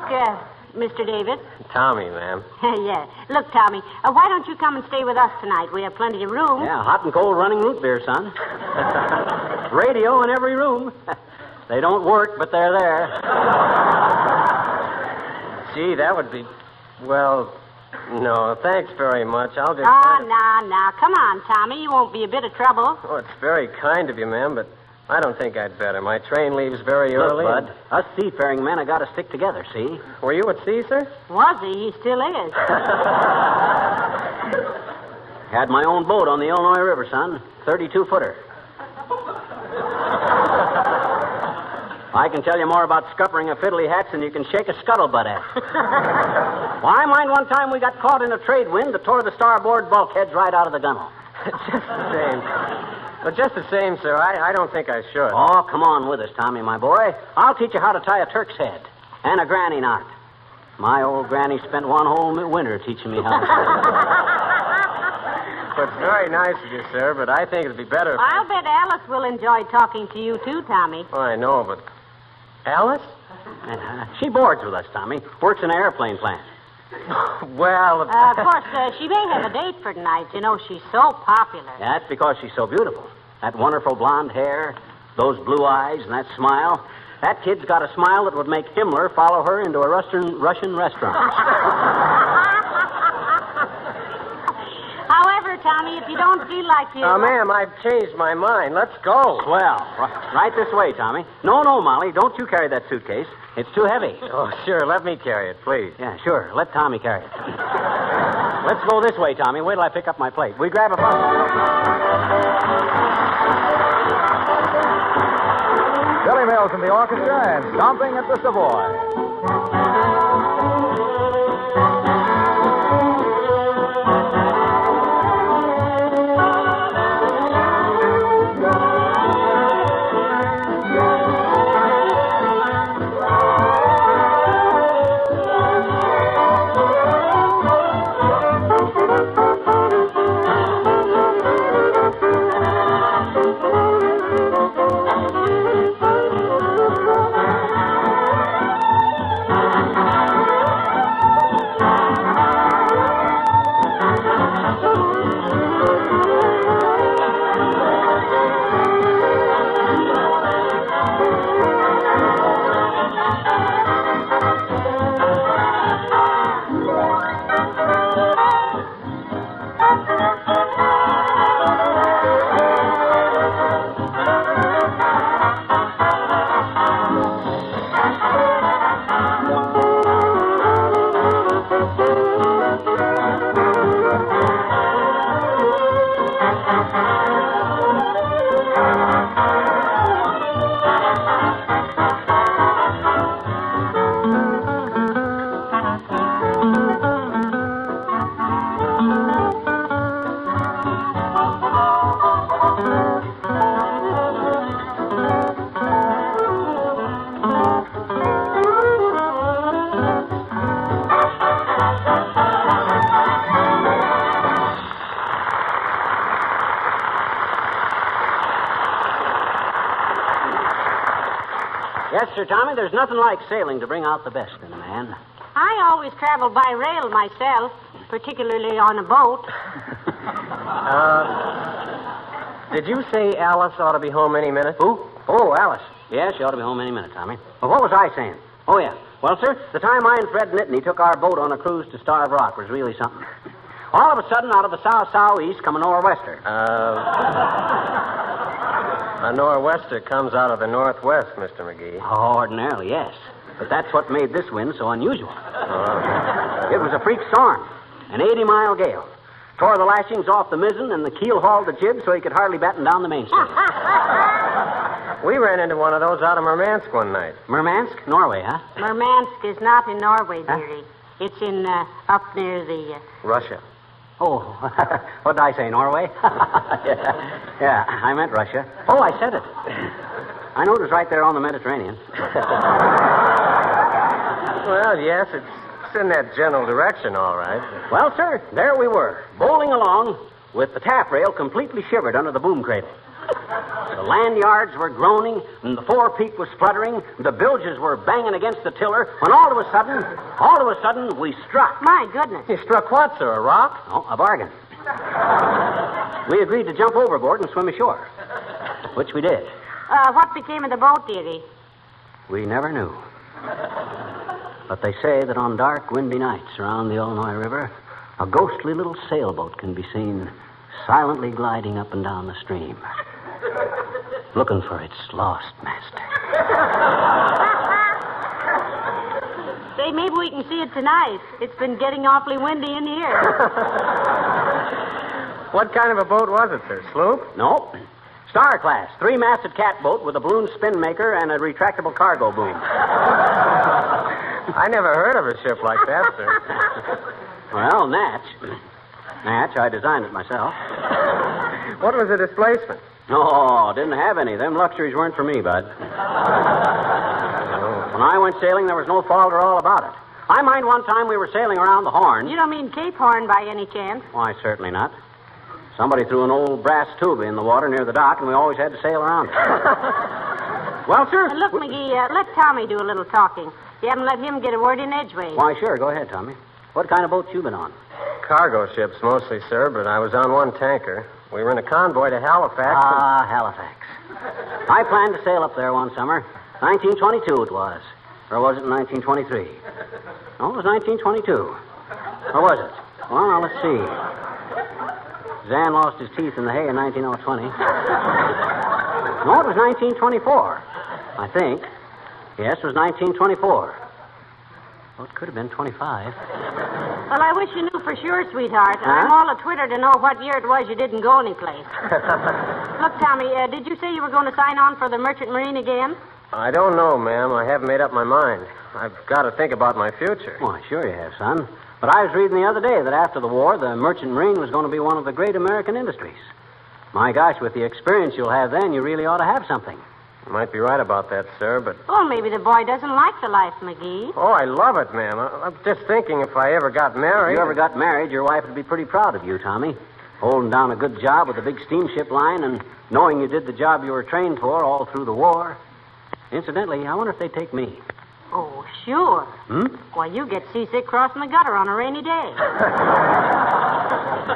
Mr. Davis. Tommy, ma'am. Yeah. Look, Tommy, why don't you come and stay with us tonight? We have plenty of room. Yeah, hot and cold running root beer, son. Radio in every room. They don't work, but they're there. Gee, that would be... Well, No, thanks very much. I'll just... Now. Come on, Tommy. You won't be a bit of trouble. Oh, it's very kind of you, ma'am, but I don't think I'd better. My train leaves very early. Look, Bud, us seafaring men have got to stick together, see? Were you at sea, sir? Was he? He still is. Had my own boat on the Illinois River, son. 32-footer. I can tell you more about scuppering a fiddly hats than you can shake a scuttlebutt at. Well, I mind one time we got caught in a trade wind that tore the starboard bulkheads right out of the gunwale. Just the same. But just the same, sir, I don't think I should. Oh, come on with us, Tommy, my boy. I'll teach you how to tie a Turk's head and a granny knot. My old granny spent one whole winter teaching me how to tie Well, it's very nice of you, sir, but I think it'd be better if... I'll bet Alice will enjoy talking to you, too, Tommy. Oh, I know, but... Alice? She boards with us, Tommy. Works in an airplane plant. Well... Of course, she may have a date for tonight. You know, she's so popular. That's because she's so beautiful. That wonderful blonde hair, those blue eyes, and that smile. That kid's got a smile that would make Himmler follow her into a Russian restaurant. However, Tommy, if you don't feel like you... ma'am, I've changed my mind. Let's go. Well, right this way, Tommy. No, Molly, don't you carry that suitcase. It's too heavy. Oh, sure. Let me carry it, please. Yeah, sure. Let Tommy carry it. Let's go this way, Tommy. Wait till I pick up my plate. We grab a bus. Billy Mills and the orchestra and Stomping at the Savoy. Yes, Sir Tommy, there's nothing like sailing to bring out the best in a man. I always travel by rail myself, particularly on a boat. Did you say Alice ought to be home any minute? Who? Oh, Alice. Yeah, she ought to be home any minute, Tommy. Well, what was I saying? Oh, yeah. Well, sir, the time I and Fred Nittany took our boat on a cruise to Starved Rock was really something. All of a sudden, out of the south-southeast come a nor'wester. A nor'wester comes out of the northwest, Mr. McGee. Oh, ordinarily, yes. But that's what made this wind so unusual. It was a freak storm, an 80-mile gale. Tore the lashings off the mizzen and the keel hauled the jib so he could hardly batten down the mainstay. We ran into one of those out of Murmansk one night. Murmansk? Norway, huh? Murmansk is not in Norway, dearie. It's in, up near the... Russia. Oh, what did I say, Norway? yeah, I meant Russia. Oh, I said it. I know it was right there on the Mediterranean. Well, yes, it's in that general direction, all right. Well, sir, there we were, bowling along with the taffrail completely shivered under the boom cradle. The land yards were groaning, and the forepeak was spluttering, and the bilges were banging against the tiller, when all of a sudden, we struck. My goodness. You struck what, sir, a rock? No, a bargain. We agreed to jump overboard and swim ashore, which we did. What became of the boat, dearie? We never knew. But they say that on dark, windy nights around the Illinois River, a ghostly little sailboat can be seen silently gliding up and down the stream, looking for its lost master. Say, maybe we can see it tonight. It's been getting awfully windy in here. What kind of a boat was it, sir? Sloop? No. Star class, 3-masted catboat with a balloon spin maker and a retractable cargo boom. I never heard of a ship like that, sir. Well, Natch, I designed it myself. What was the displacement? No, didn't have any. Them luxuries weren't for me, bud. When I went sailing, there was no fault at all about it. I mind one time we were sailing around the Horn. You don't mean Cape Horn by any chance? Why, certainly not. Somebody threw an old brass tube in the water near the dock, and we always had to sail around it. Well, sir. Look, McGee, let Tommy do a little talking. You haven't let him get a word in edgeways. Why, sure. Go ahead, Tommy. What kind of boat you been on? Cargo ships mostly, sir, but I was on one tanker. We were in a convoy to Halifax. Halifax. I planned to sail up there one summer. 1922 it was. Or was it 1923? No, it was 1922. Or was it? Well, now, let's see. Zan lost his teeth in the hay in 1920. No, it was 1924. I think. Yes, it was 1924. Well, it could have been 25. Well, I wish you knew for sure, sweetheart. Huh? I'm all a twitter to know what year it was you didn't go anyplace. Look, Tommy, did you say you were going to sign on for the Merchant Marine again? I don't know, ma'am. I haven't made up my mind. I've got to think about my future. Why, sure you have, son. But I was reading the other day that after the war, the Merchant Marine was going to be one of the great American industries. My gosh, with the experience you'll have then, you really ought to have something. You might be right about that, sir, but... Well, maybe the boy doesn't like the life, McGee. Oh, I love it, ma'am. I'm just thinking if I ever got married... If you ever got married, your wife would be pretty proud of you, Tommy. Holding down a good job with a big steamship line and knowing you did the job you were trained for all through the war. Incidentally, I wonder if they'd take me. Oh, sure. Why, you get seasick crossing the gutter on a rainy day.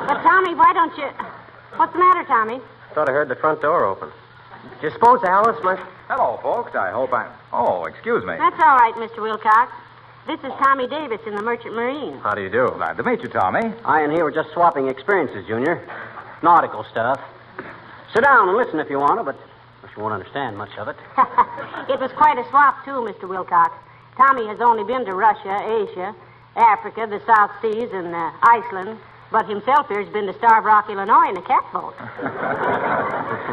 But, Tommy, why don't you... What's the matter, Tommy? Thought I heard the front door open. Do you suppose Alice might... Hello, folks. I hope I'm... Oh, excuse me. That's all right, Mr. Wilcox. This is Tommy Davis in the Merchant Marine. How do you do? Glad to meet you, Tommy. I and he were just swapping experiences, Junior. Nautical stuff. Sit down and listen if you want to, but you won't understand much of it. It was quite a swap, too, Mr. Wilcox. Tommy has only been to Russia, Asia, Africa, the South Seas, and Iceland. But himself here's been to Starved Rock, Illinois in a catboat.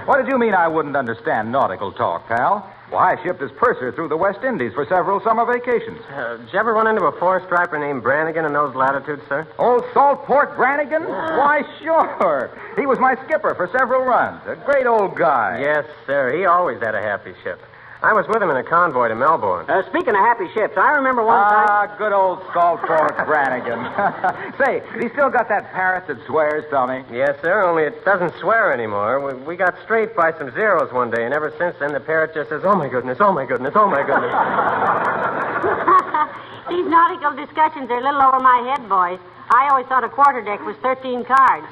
What did you mean I wouldn't understand nautical talk, pal? Why, I shipped as purser through the West Indies for several summer vacations. Did you ever run into a four-striper named Brannigan in those latitudes, sir? Old Salt Pork Brannigan? Why, sure. He was my skipper for several runs. A great old guy. Yes, sir. He always had a happy ship. I was with him in a convoy to Melbourne. Speaking of happy ships, I remember one time... good old Salt Pork Brannigan. Say, he still got that parrot that swears, Tommy? Yes, sir, only it doesn't swear anymore. We got straight by some zeros one day, and ever since then the parrot just says, oh, my goodness, oh, my goodness, oh, my goodness. These nautical discussions are a little over my head, boys. I always thought a quarterdeck was 13 cards.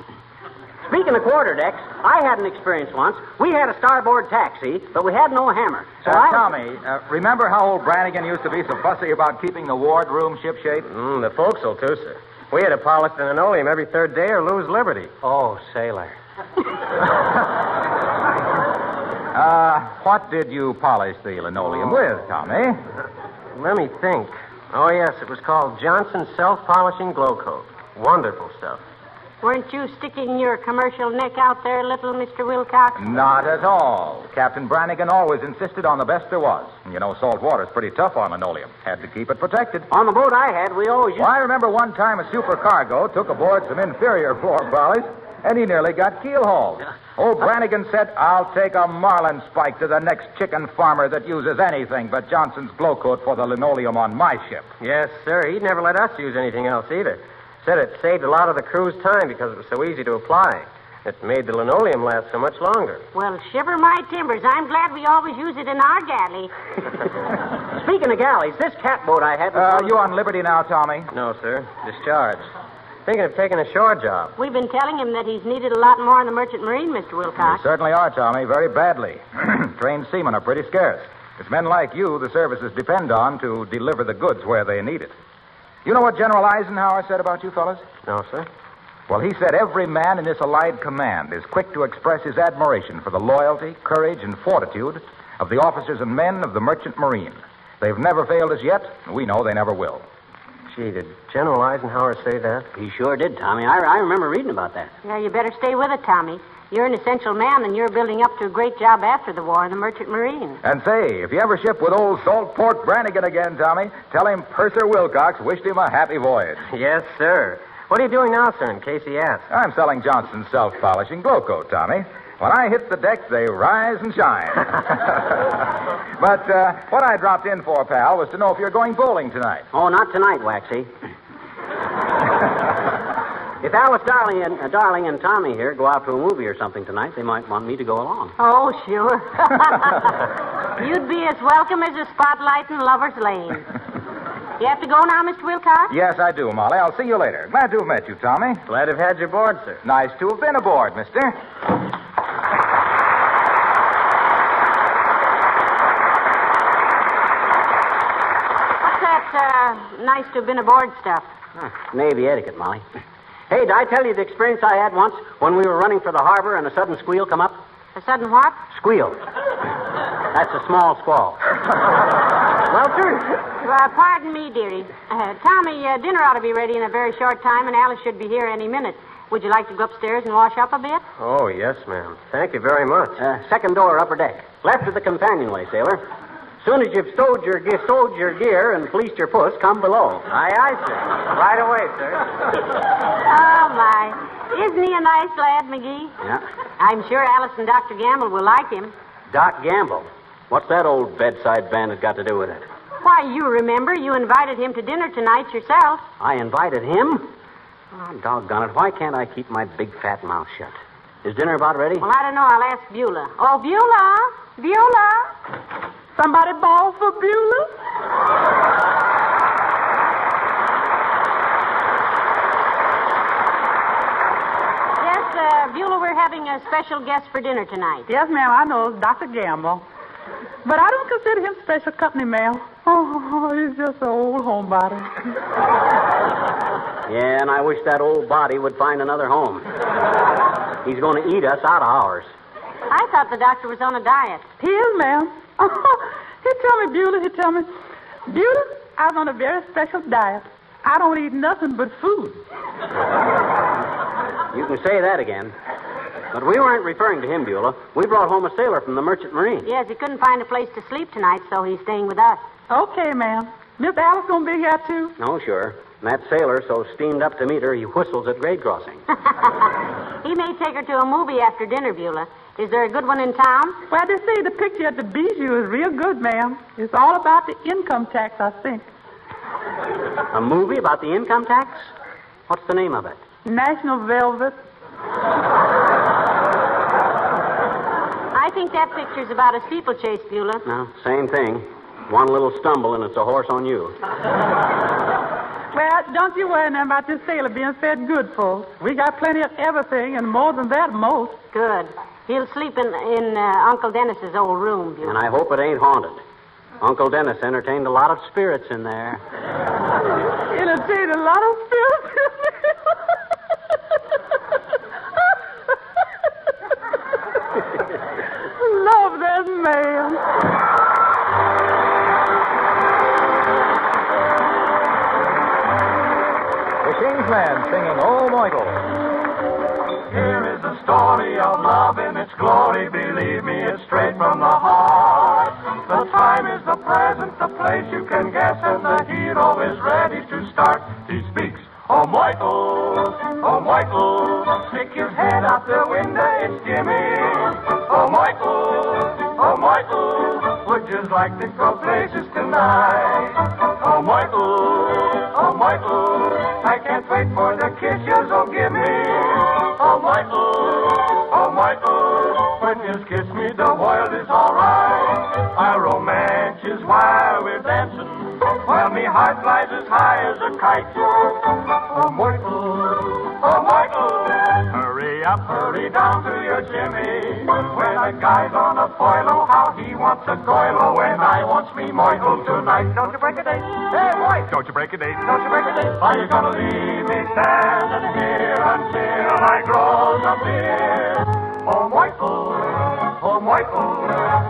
Speaking of quarterdecks, I had an experience once. We had a starboard taxi, but we had no hammer. So Tommy, remember how old Brannigan used to be so fussy about keeping the wardroom shipshape? The forecastle, too, sir. We had to polish the linoleum every third day or lose liberty. Oh, sailor. What did you polish the linoleum with, Tommy? Let me think. Oh, yes, it was called Johnson's Self-Polishing Glow Coat. Wonderful stuff. Weren't you sticking your commercial neck out there, little Mr. Wilcox? Not at all. Captain Brannigan always insisted on the best there was. You know, salt water's pretty tough on linoleum. Had to keep it protected. On the boat I had, we always used... Well, I remember one time a supercargo took aboard some inferior floor pollish, and he nearly got keel-hauled. Old Brannigan said, I'll take a marlin spike to the next chicken farmer that uses anything but Johnson's glow coat for the linoleum on my ship. Yes, sir. He'd never let us use anything else either. Said it saved a lot of the crew's time because it was so easy to apply. It made the linoleum last so much longer. Well, shiver my timbers. I'm glad we always use it in our galley. Speaking of galleys, this catboat I had... You on liberty now, Tommy? No, sir. Discharged. Thinking of taking a shore job. We've been telling him that he's needed a lot more in the Merchant Marine, Mr. Wilcox. You certainly are, Tommy, very badly. Trained seamen are pretty scarce. It's men like you the services depend on to deliver the goods where they need it. You know what General Eisenhower said about you fellas? No, sir. Well, he said every man in this Allied command is quick to express his admiration for the loyalty, courage, and fortitude of the officers and men of the Merchant Marine. They've never failed us yet, and we know they never will. Gee, did General Eisenhower say that? He sure did, Tommy. I remember reading about that. Yeah, you better stay with it, Tommy. You're an essential man, and you're building up to a great job after the war in the Merchant Marine. And say, if you ever ship with old Salt Pork Brannigan again, Tommy, tell him Purser Wilcox wished him a happy voyage. Yes, sir. What are you doing now, sir, in case he asks? I'm selling Johnson's self-polishing glow coat, Tommy. When I hit the deck, they rise and shine. But what I dropped in for, pal, was to know if you're going bowling tonight. Oh, not tonight, Waxy. If Alice Darling and Tommy here go out to a movie or something tonight, they might want me to go along. Oh, sure. You'd be as welcome as a spotlight in Lover's Lane. You have to go now, Mr. Wilcox? Yes, I do, Molly. I'll see you later. Glad to have met you, Tommy. Glad to have had you aboard, sir. Nice to have been aboard, mister. What's that nice to have been aboard stuff? Navy etiquette, Molly. Hey, did I tell you the experience I had once when we were running for the harbor and a sudden squeal come up? A sudden what? Squeal. That's a small squall. Well, sir. Pardon me, dearie. Tommy, dinner ought to be ready in a very short time, and Alice should be here any minute. Would you like to go upstairs and wash up a bit? Oh, yes, ma'am. Thank you very much. Second door, upper deck. Left of the companionway, sailor. Soon as you've stowed your gear and fleeced your puss, come below. Aye, sir. Right away, sir. Oh, my. Isn't he a nice lad, McGee? Yeah. I'm sure Alice and Dr. Gamble will like him. Doc Gamble? What's that old bedside bandit got to do with it? Why, you remember, you invited him to dinner tonight yourself. I invited him? Oh, doggone it. Why can't I keep my big fat mouth shut? Is dinner about ready? Well, I don't know. I'll ask Beulah. Oh, Beulah! Beulah! Somebody bawl for Beulah? Yes, Beulah, we're having a special guest for dinner tonight. Yes, ma'am, I know. It's Dr. Gamble. But I don't consider him special company, ma'am. Oh, he's just an old homebody. Yeah, and I wish that old body would find another home. He's going to eat us out of ours. I thought the doctor was on a diet. He is, ma'am. He tell me, Beulah, I'm on a very special diet. I don't eat nothing but food. You can say that again. But we weren't referring to him, Beulah. We brought home a sailor from the Merchant Marine. Yes, he couldn't find a place to sleep tonight, so he's staying with us. Okay, ma'am. Miss Alice gonna be here, too? Oh, sure. And that sailor, so steamed up to meet her, he whistles at grade crossing. He may take her to a movie after dinner, Beulah. Is there a good one in town? Well, they say the picture at the Bijou is real good, ma'am. It's all about the income tax, I think. A movie about the income tax? What's the name of it? National Velvet. I think that picture's about a steeplechase, Beulah. No, same thing. One little stumble and it's a horse on you. Well, don't you worry now about this sailor being fed good, folks. We got plenty of everything, and more than that, most. Good. He'll sleep in Uncle Dennis's old room, Beulah. And I hope it ain't haunted. Uncle Dennis entertained a lot of spirits in there. Entertained a lot of spirits in there? Love that man. The King's Man singing Oh Michael. Here is the story of love in its glory. Believe me, it's straight from the heart. The time is the present, the place you can guess, and the hero is ready to start. He speaks, oh Michael, stick his head out the window, it's Jimmy. Oh Michael, would you like to go places tonight? Oh Michael, I can't wait for the kiss you'll give me. Oh Michael, when you kiss me, the world is alright. Our romance is while we're dancing. while me heart flies as high as a kite. Oh, Michael, hurry up, hurry down to your Jimmy. When a guy's on a foil, oh, how he wants a coil, oh, when I wants me Michael tonight. Don't you break a date? Hey, boy! Don't you break a date? Don't you break a date? Are you gonna leave me standing here until I grows a beard? Oh, Michael,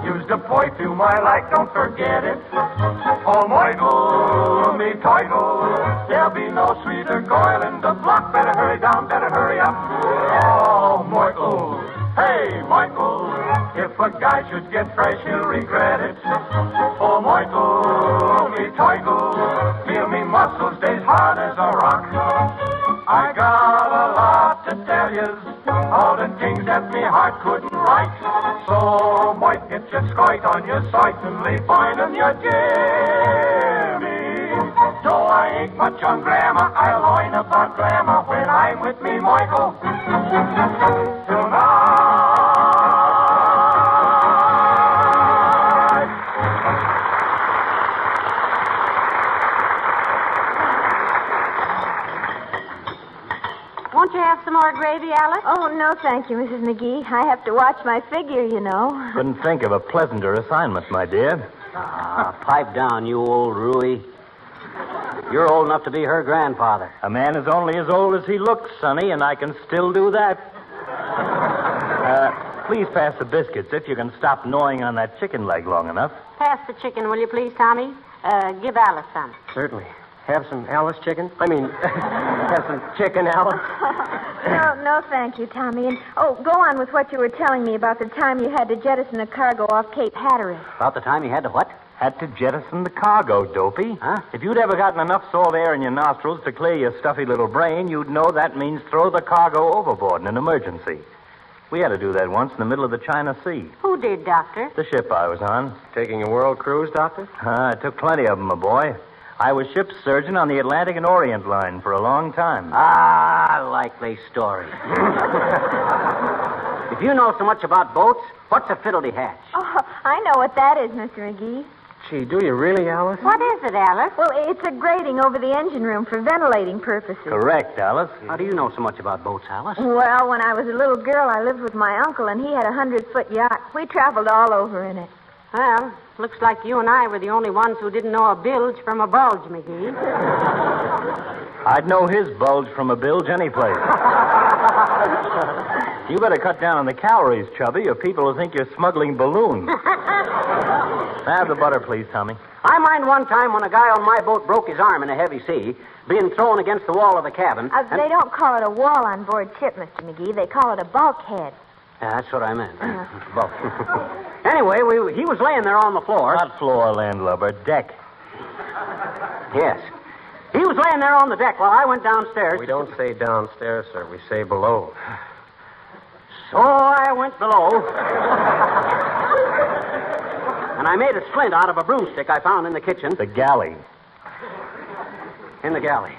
use the perfume I like, don't forget it. Oh, Michael, me title, there'll be no sweeter coil in the block. Better hurry down, better hurry up. Oh, Michael, hey, Michael, if a guy should get fresh, he'll regret it. Oh, Michael, me title, feel me muscles stays hard as a rock. I got a lot to tell you, all the things that me heart couldn't write. So, might get your skite on your sight and lay finding your Jimmy. Though I ain't much on grammar, I'll learn about glamour when I'm with me, Michael. Tonight. Won't you have some more gravy, Alice? Oh, no, thank you, Mrs. McGee. I have to watch my figure, you know. Couldn't think of a pleasanter assignment, my dear. Pipe down, you old Rui. You're old enough to be her grandfather. A man is only as old as he looks, Sonny, and I can still do that. Please pass the biscuits if you can stop gnawing on that chicken leg long enough. Pass the chicken, will you please, Tommy? Give Alice some. Certainly. Have some Alice chicken? Have some chicken, Alice? No, thank you, Tommy. And, go on with what you were telling me about the time you had to jettison a cargo off Cape Hatteras. About the time you had to what? Had to jettison the cargo, Dopey. Huh? If you'd ever gotten enough salt air in your nostrils to clear your stuffy little brain, you'd know that means throw the cargo overboard in an emergency. We had to do that once in the middle of the China Sea. Who did, Doctor? The ship I was on. Taking a world cruise, Doctor? I took plenty of them, my boy. I was ship's surgeon on the Atlantic and Orient line for a long time. Likely story. If you know so much about boats, what's a fiddledy hatch? Oh, I know what that is, Mr. McGee. Gee, do you really, Alice? What is it, Alice? Well, it's a grating over the engine room for ventilating purposes. Correct, Alice. How do you know so much about boats, Alice? Well, when I was a little girl, I lived with my uncle, and he had a 100-foot yacht. We traveled all over in it. Well, looks like you and I were the only ones who didn't know a bilge from a bulge, McGee. I'd know his bulge from a bilge any place. You better cut down on the calories, Chubby, or people will think you're smuggling balloons. Have the butter, please, Tommy. I mind one time when a guy on my boat broke his arm in a heavy sea, being thrown against the wall of the cabin. They don't call it a wall on board ship, Mr. McGee. They call it a bulkhead. Yeah, that's what I meant. Bulk. Anyway, he was laying there on the floor. Not floor, landlubber, deck. Yes. He was laying there on the deck while I went downstairs. We don't say downstairs, sir. We say below. So I went below. And I made a splint out of a broomstick I found in the kitchen. The galley. In the galley.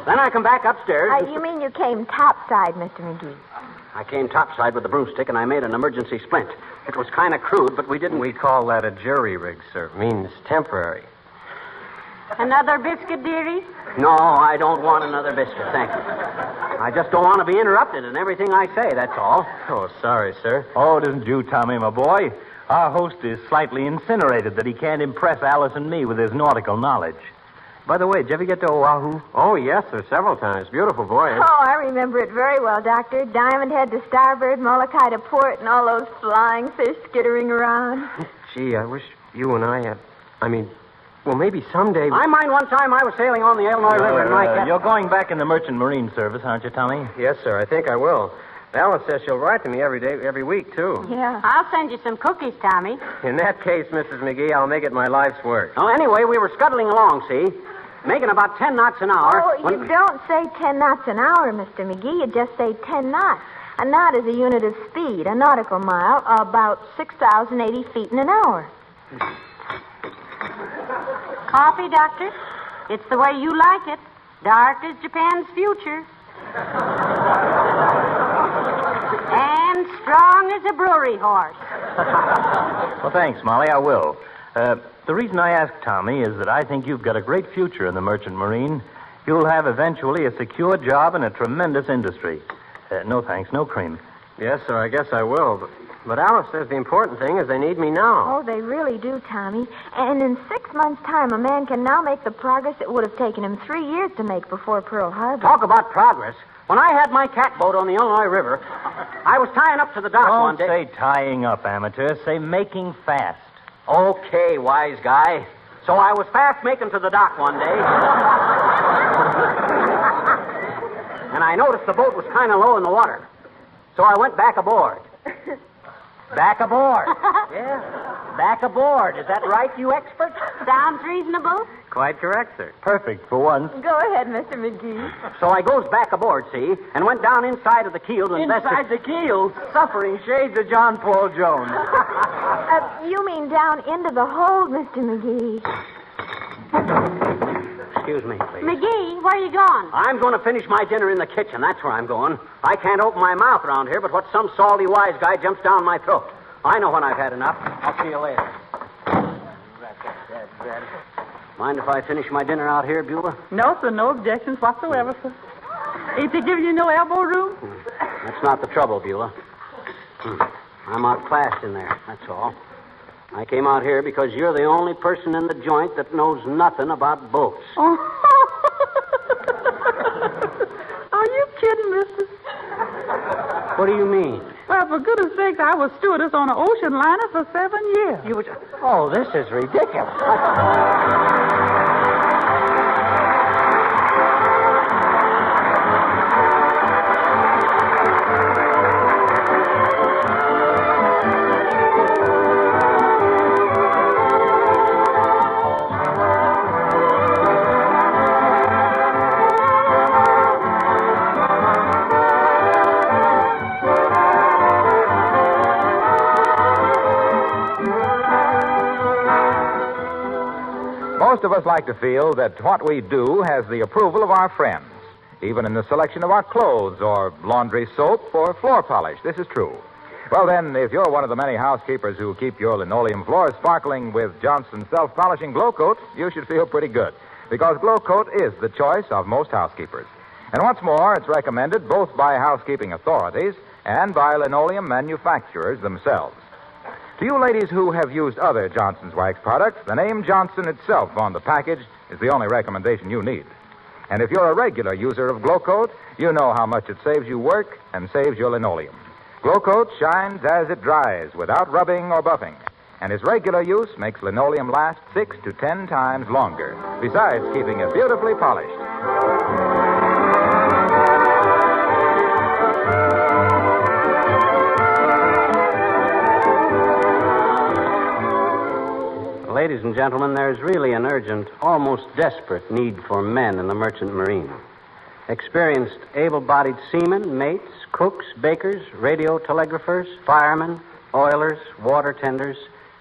Then I come back upstairs. You mean you came topside, Mr. McGee? I came topside with the broomstick, and I made an emergency splint. It was kind of crude, but we didn't... We call that a jury rig, sir. Means temporary. Another biscuit, dearie? No, I don't want another biscuit, thank you. I just don't want to be interrupted in everything I say, that's all. Oh, sorry, sir. Oh, it isn't you, Tommy, my boy. Our host is slightly incinerated that he can't impress Alice and me with his nautical knowledge. By the way, did you ever get to Oahu? Oh, yes, sir, several times. Beautiful voyage. Oh, I remember it very well, Doctor. Diamond Head to starboard, Molokai to port, and all those flying fish skittering around. Gee, I wish you and I had... well, maybe someday... I mind one time I was sailing on the Illinois River in my cabin. You're going back in the Merchant Marine Service, aren't you, Tommy? Yes, sir, I think I will. Alice says she'll write to me every week, too. Yeah. I'll send you some cookies, Tommy. In that case, Mrs. McGee, I'll make it my life's work. Oh, anyway, we were scuttling along, see? Making about 10 knots an hour. Oh, you don't say 10 knots an hour, Mr. McGee. You just say 10 knots. A knot is a unit of speed. A nautical mile, about 6,080 feet in an hour. Coffee, Doctor? It's the way you like it. Dark as Japan's future. And strong as a brewery horse. Well, thanks, Molly. I will. The The reason I ask, Tommy, is that I think you've got a great future in the merchant marine. You'll have eventually a secure job in a tremendous industry. No thanks, no cream. Yes, sir, I guess I will. But Alice says the important thing is they need me now. Oh, they really do, Tommy. And in 6 months' time, a man can now make the progress it would have taken him 3 years to make before Pearl Harbor. Talk about progress. When I had my catboat on the Illinois River, I was tying up to the dock one day. Don't say tying up, amateur. Say making fast. Okay, wise guy. So I was fast making to the dock one day. And I noticed the boat was kind of low in the water. So I went back aboard. Back aboard. Yeah. Back aboard. Is that right, you expert? Sounds reasonable. Quite correct, sir. Perfect for once. Go ahead, Mr. McGee. So I goes back aboard, see, and went down inside of the keel to investigate. Inside the keel? Suffering shades of John Paul Jones. You mean down into the hold, Mr. McGee. Excuse me, please. McGee, where are you going? I'm going to finish my dinner in the kitchen. That's where I'm going. I can't open my mouth around here, but what some salty wise guy jumps down my throat. I know when I've had enough. I'll see you later. Mind if I finish my dinner out here, Beulah? No, sir, no objections whatsoever, sir. Ain't they giving you no elbow room? That's not the trouble, Beulah. I'm outclassed in there, that's all. I came out here because you're the only person in the joint that knows nothing about boats. Oh. Are you kidding, mister? What do you mean? Well, for goodness sakes, I was stewardess on an ocean liner for 7 years. You were... Oh, this is ridiculous. Most of us like to feel that what we do has the approval of our friends, even in the selection of our clothes or laundry soap or floor polish. This is true. Well, then, if you're one of the many housekeepers who keep your linoleum floors sparkling with Johnson's self-polishing Glow Coat, you should feel pretty good, because Glow Coat is the choice of most housekeepers. And what's more, it's recommended both by housekeeping authorities and by linoleum manufacturers themselves. To you ladies who have used other Johnson's wax products, the name Johnson itself on the package is the only recommendation you need. And if you're a regular user of Glow Coat, you know how much it saves you work and saves your linoleum. Glow Coat shines as it dries without rubbing or buffing. And its regular use makes linoleum last 6 to 10 times longer, besides keeping it beautifully polished. Ladies and gentlemen, there's really an urgent, almost desperate need for men in the merchant marine. Experienced, able-bodied seamen, mates, cooks, bakers, radio telegraphers, firemen, oilers, water tenders,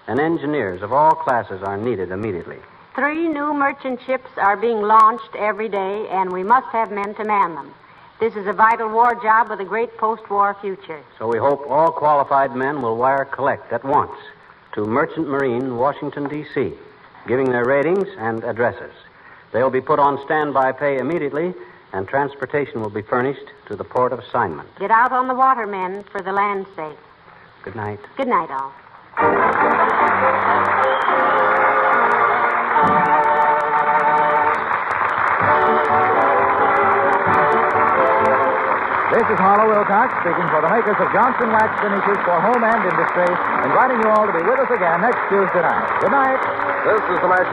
and engineers of all classes are needed immediately. 3 new merchant ships are being launched every day, and we must have men to man them. This is a vital war job with a great post-war future. So we hope all qualified men will wire collect at once to Merchant Marine, Washington, D.C., giving their ratings and addresses. They'll be put on standby pay immediately, and transportation will be furnished to the port of assignment. Get out on the water, men, for the land's sake. Good night. Good night, all. This is Harlow Wilcox speaking for the makers of Johnson Wax Finishes for home and industry, inviting you all to be with us again next Tuesday night. Good night. This is the National